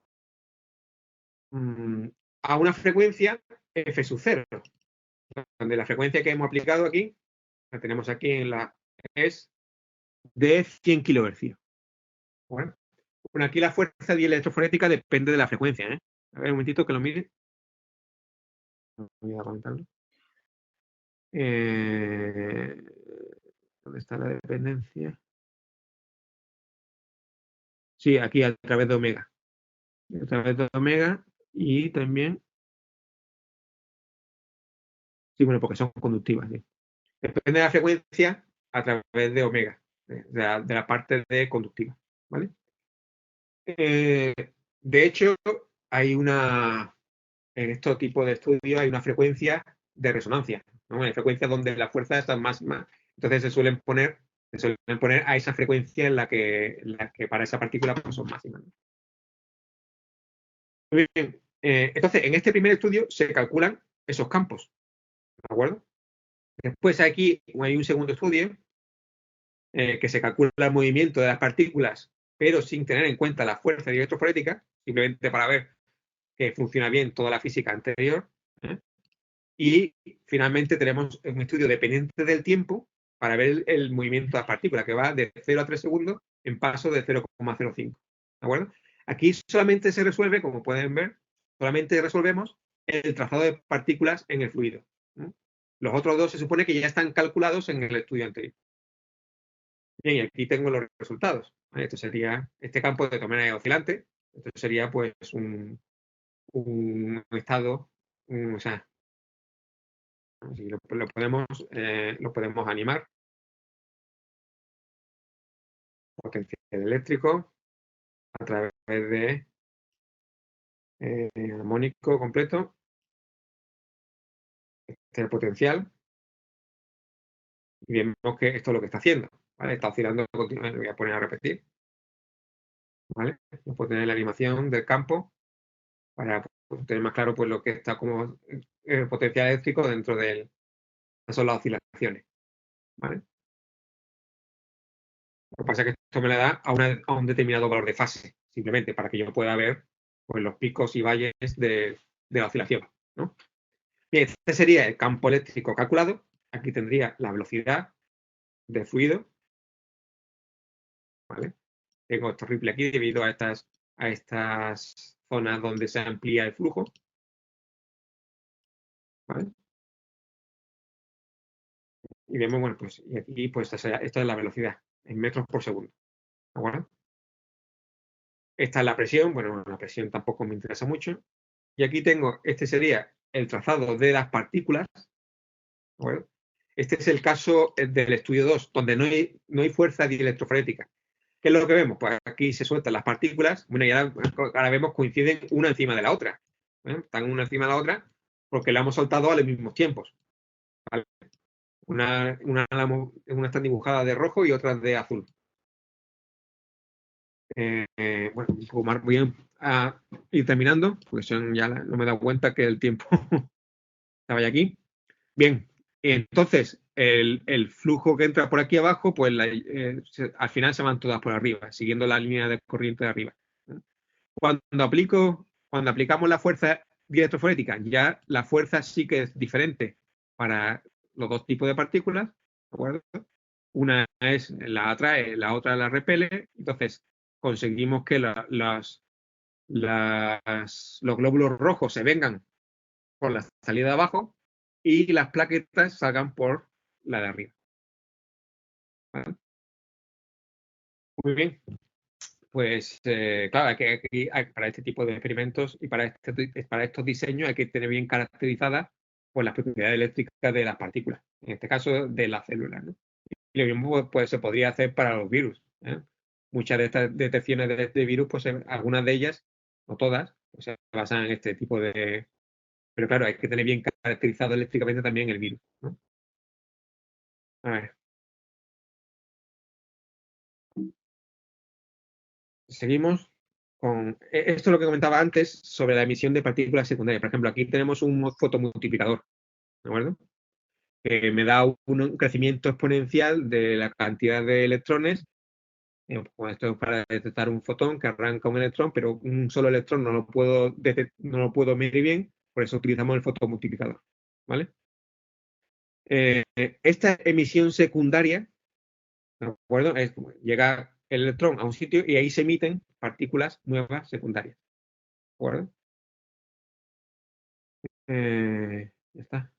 A una frecuencia f sub 0, donde la frecuencia que hemos aplicado aquí, la tenemos aquí es de 100 kHz. Bueno, aquí la fuerza dielectroforética depende de la frecuencia, ¿eh? A ver, un momentito que lo mire. Voy a comentarlo. ¿Dónde está la dependencia? Sí, aquí a través de omega. A través de omega y también... Sí, bueno, porque son conductivas. ¿Sí? Depende de la frecuencia a través de omega, de la parte de conductiva, ¿vale? De hecho, hay una en estos tipos de estudios hay una frecuencia de resonancia, ¿no? Hay frecuencias donde las fuerzas están máximas. Entonces se suelen poner a esa frecuencia en la que para esa partícula pues, son máximas, ¿no? Muy bien. Entonces, en este primer estudio se calculan esos campos, ¿de acuerdo? Después aquí hay un segundo estudio que se calcula el movimiento de las partículas, pero sin tener en cuenta la fuerza electroforética, simplemente para ver que funciona bien toda la física anterior. ¿Eh? Y finalmente tenemos un estudio dependiente del tiempo para ver el movimiento de las partículas, que va de 0 a 3 segundos en paso de 0,05. ¿De acuerdo? Aquí solamente se resuelve, como pueden ver, solamente resolvemos el trazado de partículas en el fluido. ¿No? Los otros dos se supone que ya están calculados en el estudio anterior. Bien, y aquí tengo los resultados. ¿Vale? Esto sería este campo de todas maneras oscilante. Esto sería pues un estado, o sea, si lo podemos animar. Potencial eléctrico a través de armónico completo. Este es el potencial. Y vemos que esto es lo que está haciendo. ¿Vale? Está oscilando continuamente. Voy a poner a repetir. ¿Vale? Voy a poner la animación del campo para tener más claro pues, lo que está como potencial eléctrico dentro de son las oscilaciones. ¿Vale? Lo que pasa es que esto me le da a un determinado valor de fase, simplemente para que yo pueda ver pues, los picos y valles de la oscilación. ¿No? Bien, este sería el campo eléctrico calculado. Aquí tendría la velocidad del fluido. ¿Vale? Tengo esto ripple aquí debido a estas zonas donde se amplía el flujo. ¿Vale? Y vemos, bueno, pues y aquí pues esta es la velocidad en metros por segundo. ¿De acuerdo? Esta es la presión. Bueno, la presión tampoco me interesa mucho. Y aquí tengo, este sería el trazado de las partículas. ¿De acuerdo? Este es el caso del estudio 2, donde no hay fuerza dielectroforética. ¿Qué es lo que vemos? Pues aquí se sueltan las partículas. Bueno, y ahora vemos coinciden una encima de la otra. Están una encima de la otra porque la hemos soltado a los mismos tiempos. ¿Vale? Una está dibujada de rojo y otra de azul. Bueno, un poco más, voy a ir terminando, porque ya no me he dado cuenta que el tiempo estaba ya aquí. Bien, entonces el flujo que entra por aquí abajo, pues al final se van todas por arriba, siguiendo la línea de corriente de arriba. Cuando aplicamos la fuerza dielectroforética, ya la fuerza sí que es diferente para los dos tipos de partículas, ¿de acuerdo? Una es la atrae, la otra la repele, entonces conseguimos que los glóbulos rojos se vengan por la salida de abajo y las plaquetas salgan por la de arriba. ¿Vale? Muy bien. Pues claro, para este tipo de experimentos y para estos diseños hay que tener bien caracterizadas pues, las propiedades eléctricas de las partículas, en este caso de las células, ¿no? Y lo mismo pues, se podría hacer para los virus. Muchas de estas detecciones de virus, pues algunas de ellas, no todas, pues, se basan en este tipo de... Pero claro, hay que tener bien caracterizado eléctricamente también el virus, ¿no? A ver, seguimos con... Esto es lo que comentaba antes sobre la emisión de partículas secundarias. Por ejemplo, aquí tenemos un fotomultiplicador, ¿de acuerdo? Que me da un crecimiento exponencial de la cantidad de electrones. Esto es para detectar un fotón que arranca un electrón, pero un solo electrón no lo puedo medir bien, por eso utilizamos el fotomultiplicador. ¿Vale? Esta emisión secundaria, ¿de acuerdo? Llega el electrón a un sitio y ahí se emiten partículas nuevas secundarias. ¿De acuerdo? Ya está.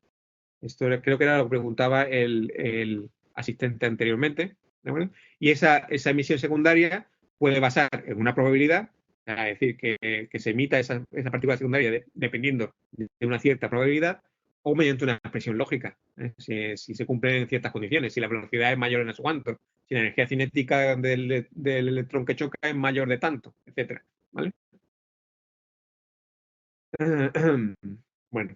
Esto creo que era lo que preguntaba el asistente anteriormente. ¿De acuerdo? Y esa emisión secundaria puede basar en una probabilidad, es decir, que se emita esa partícula secundaria dependiendo de una cierta probabilidad, o mediante una expresión lógica, si se cumplen ciertas condiciones, si la velocidad es mayor en no sé cuánto, si la energía cinética del electrón que choca es mayor de tanto, etcétera. ¿Vale? Bueno,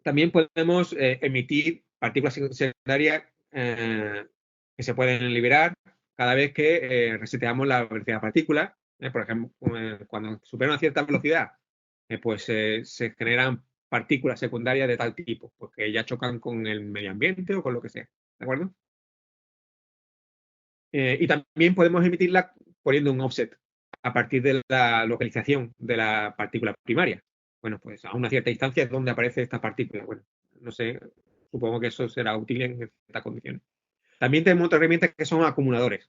también podemos emitir partículas secundarias que se pueden liberar cada vez que reseteamos la velocidad de partículas. Por ejemplo, cuando supera una cierta velocidad, pues se generan partículas secundarias de tal tipo, porque ya chocan con el medio ambiente o con lo que sea. ¿De acuerdo? Y también podemos emitirla poniendo un offset a partir de la localización de la partícula primaria. Bueno, pues a una cierta distancia es donde aparece esta partícula. Bueno, no sé, supongo que eso será útil en ciertas condiciones. También tenemos otras herramientas que son acumuladores,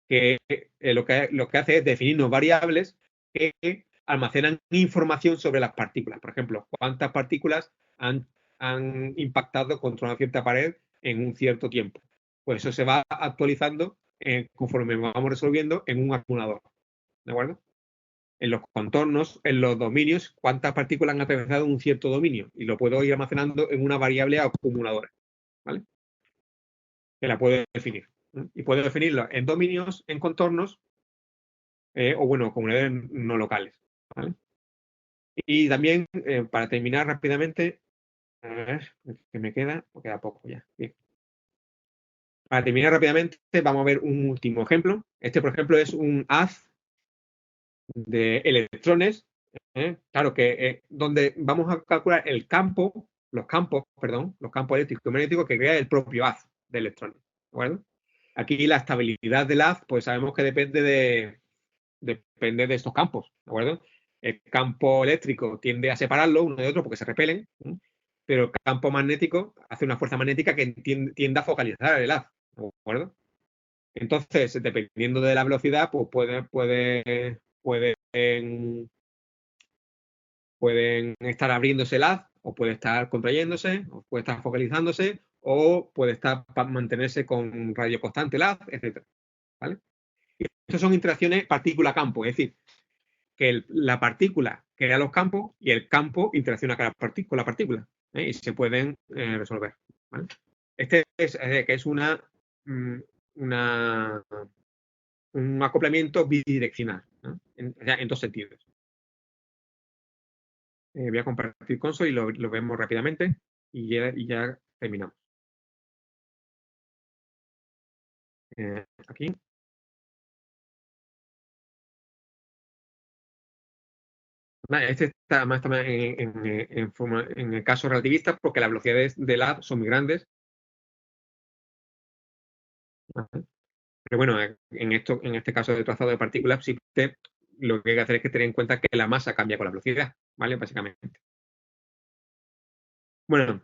que lo que hace es definirnos variables que almacenan información sobre las partículas. Por ejemplo, cuántas partículas han impactado contra una cierta pared en un cierto tiempo. Pues eso se va actualizando conforme vamos resolviendo en un acumulador. ¿De acuerdo? En los contornos, en los dominios, cuántas partículas han atravesado un cierto dominio. Y lo puedo ir almacenando en una variable acumuladora. ¿Vale? Que la puedo definir. Y puedo definirlo en dominios, en contornos, o bueno, comunidades no locales. ¿Vale? Y también, para terminar rápidamente, a ver, que me queda poco ya. Bien. Para terminar rápidamente, vamos a ver un último ejemplo. Este, por ejemplo, es un haz de electrones. Claro que donde vamos a calcular los campos eléctricos y magnéticos que crea el propio haz de electrones. ¿De acuerdo? Aquí la estabilidad del haz, pues sabemos que depende de estos campos. ¿De acuerdo? El campo eléctrico tiende a separarlo uno de otro porque se repelen, pero el campo magnético hace una fuerza magnética que tiende a focalizar el haz. ¿De acuerdo? Entonces, dependiendo de la velocidad, pues pueden estar abriéndose el haz, o puede estar contrayéndose, o puede estar focalizándose, o puede estar mantenerse con radio constante el haz, etc. ¿Vale? Y estas son interacciones partícula-campo, es decir, que la partícula crea los campos y el campo interacciona con la partícula, y se pueden resolver. ¿Vale? Este es que es un acoplamiento bidireccional, ¿no? En dos sentidos. Voy a compartir console y lo vemos rápidamente y ya terminamos. Aquí. Este está más en el caso relativista porque las velocidades del haz son muy grandes. Pero bueno, en este caso de trazado de partículas, lo que hay que hacer es que tener en cuenta que la masa cambia con la velocidad, ¿vale? Básicamente. Bueno,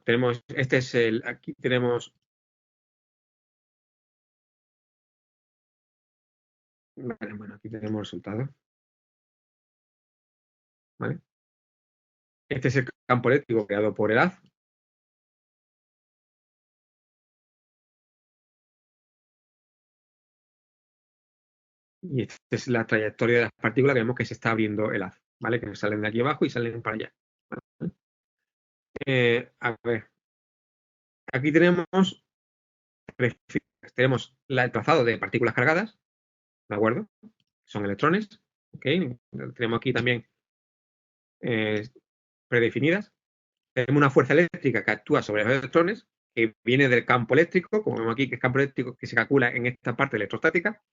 aquí tenemos, vale, bueno, aquí tenemos el resultado, ¿vale? Este es el campo eléctrico creado por el haz. Y esta es la trayectoria de las partículas que vemos que se está abriendo el haz, ¿vale? Que salen de aquí abajo y salen para allá. ¿Vale? A ver, aquí tenemos el trazado de partículas cargadas, ¿de acuerdo? Son electrones, ¿ok? Tenemos aquí también predefinidas. Tenemos una fuerza eléctrica que actúa sobre los electrones, que viene del campo eléctrico, como vemos aquí, que es campo eléctrico que se calcula en esta parte electrostática.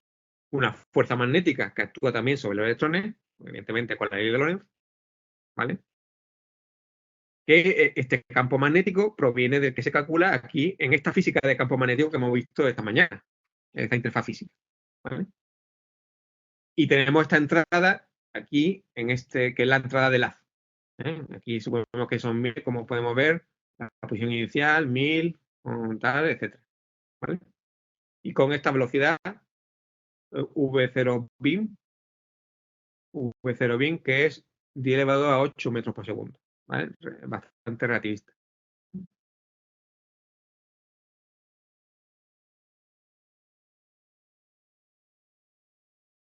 Una fuerza magnética que actúa también sobre los electrones, evidentemente con la ley de Lorentz, ¿vale? Que este campo magnético proviene del que se calcula aquí en esta física de campo magnético que hemos visto esta mañana, en esta interfaz física, ¿vale? Y tenemos esta entrada aquí, que es la entrada del haz. Aquí suponemos que son 1000, como podemos ver, la posición inicial, 1000, tal, etc. ¿Vale? Y con esta velocidad, V0 bin, que es 10 elevado a 8 metros por segundo. ¿Vale? Bastante relativista.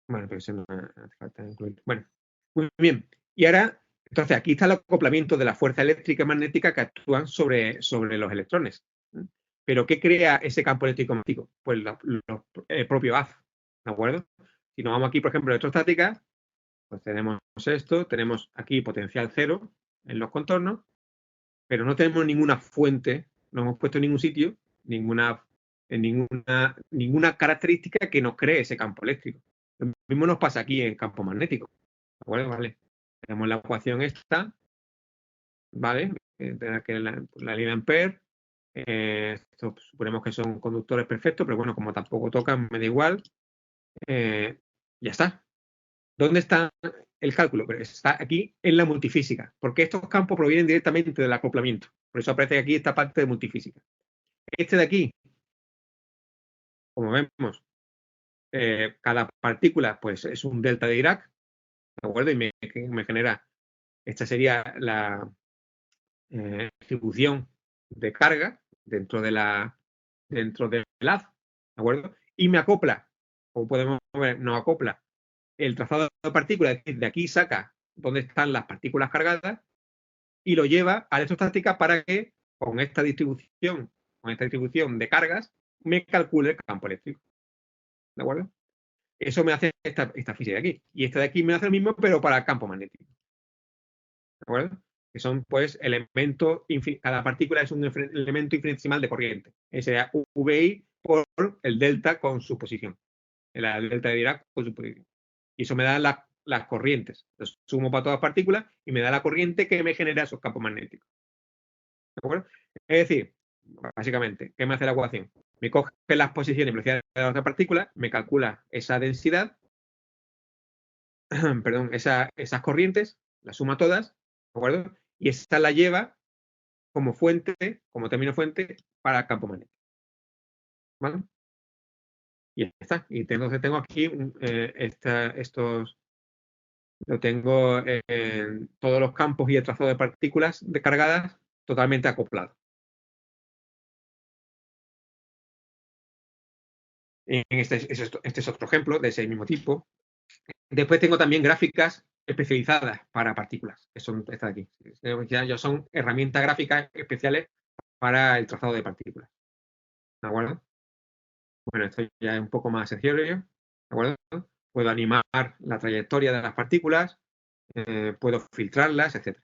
Bueno, pero eso no hace falta incluir. Bueno, muy bien. Y ahora, entonces, aquí está el acoplamiento de la fuerza eléctrica y magnética que actúan sobre los electrones. ¿Pero qué crea ese campo eléctrico magnético? Pues el propio haz, ¿de acuerdo? Si nos vamos aquí, por ejemplo, electrostática, Pues tenemos esto, tenemos aquí potencial 0 en los contornos, pero no tenemos ninguna fuente, no hemos puesto en ningún sitio ninguna característica que nos cree ese campo eléctrico. Lo mismo nos pasa aquí en campo magnético. ¿De acuerdo? Vale. Tenemos la ecuación esta, ¿vale? Que la línea Ampere. Esto suponemos que son conductores perfectos, pero bueno, como tampoco tocan, me da igual. Ya está. ¿Dónde está el cálculo? Pero está aquí en la multifísica, porque estos campos provienen directamente del acoplamiento. Por eso aparece aquí esta parte de multifísica. Este de aquí, como vemos, cada partícula pues es un delta de Dirac, ¿de acuerdo? Y me genera, esta sería la distribución de carga dentro del haz, ¿de acuerdo? Y me acopla, como podemos ver, nos acopla el trazado de partículas, de aquí saca dónde están las partículas cargadas y lo lleva a la electrostática para que con esta distribución de cargas me calcule el campo eléctrico. ¿De acuerdo? Eso me hace esta física de aquí. Y esta de aquí me hace lo mismo, pero para el campo magnético. ¿De acuerdo? Que son, pues, elementos, cada partícula es un elemento infinitesimal de corriente. Ese sería VI por el delta con su posición. El delta de Dirac con su posición. Y eso me da las corrientes. Los sumo para todas las partículas y me da la corriente que me genera esos campos magnéticos. ¿De acuerdo? Es decir, básicamente, ¿qué me hace la ecuación? Me coge las posiciones y velocidades de las otras partículas, me calcula esa densidad, perdón, esas corrientes, las suma todas, ¿de acuerdo? Y esa la lleva como fuente, como término fuente, para el campo magnético. ¿Vale? Y ya está. Y entonces tengo aquí lo tengo en todos los campos y el trazado de partículas descargadas totalmente acoplado. Este es otro ejemplo de ese mismo tipo. Después tengo también gráficas especializadas para partículas, que son estas de aquí. Ya son herramientas gráficas especiales para el trazado de partículas. ¿De acuerdo? Bueno, esto ya es un poco más sencillo. ¿De acuerdo? Puedo animar la trayectoria de las partículas, puedo filtrarlas, etc.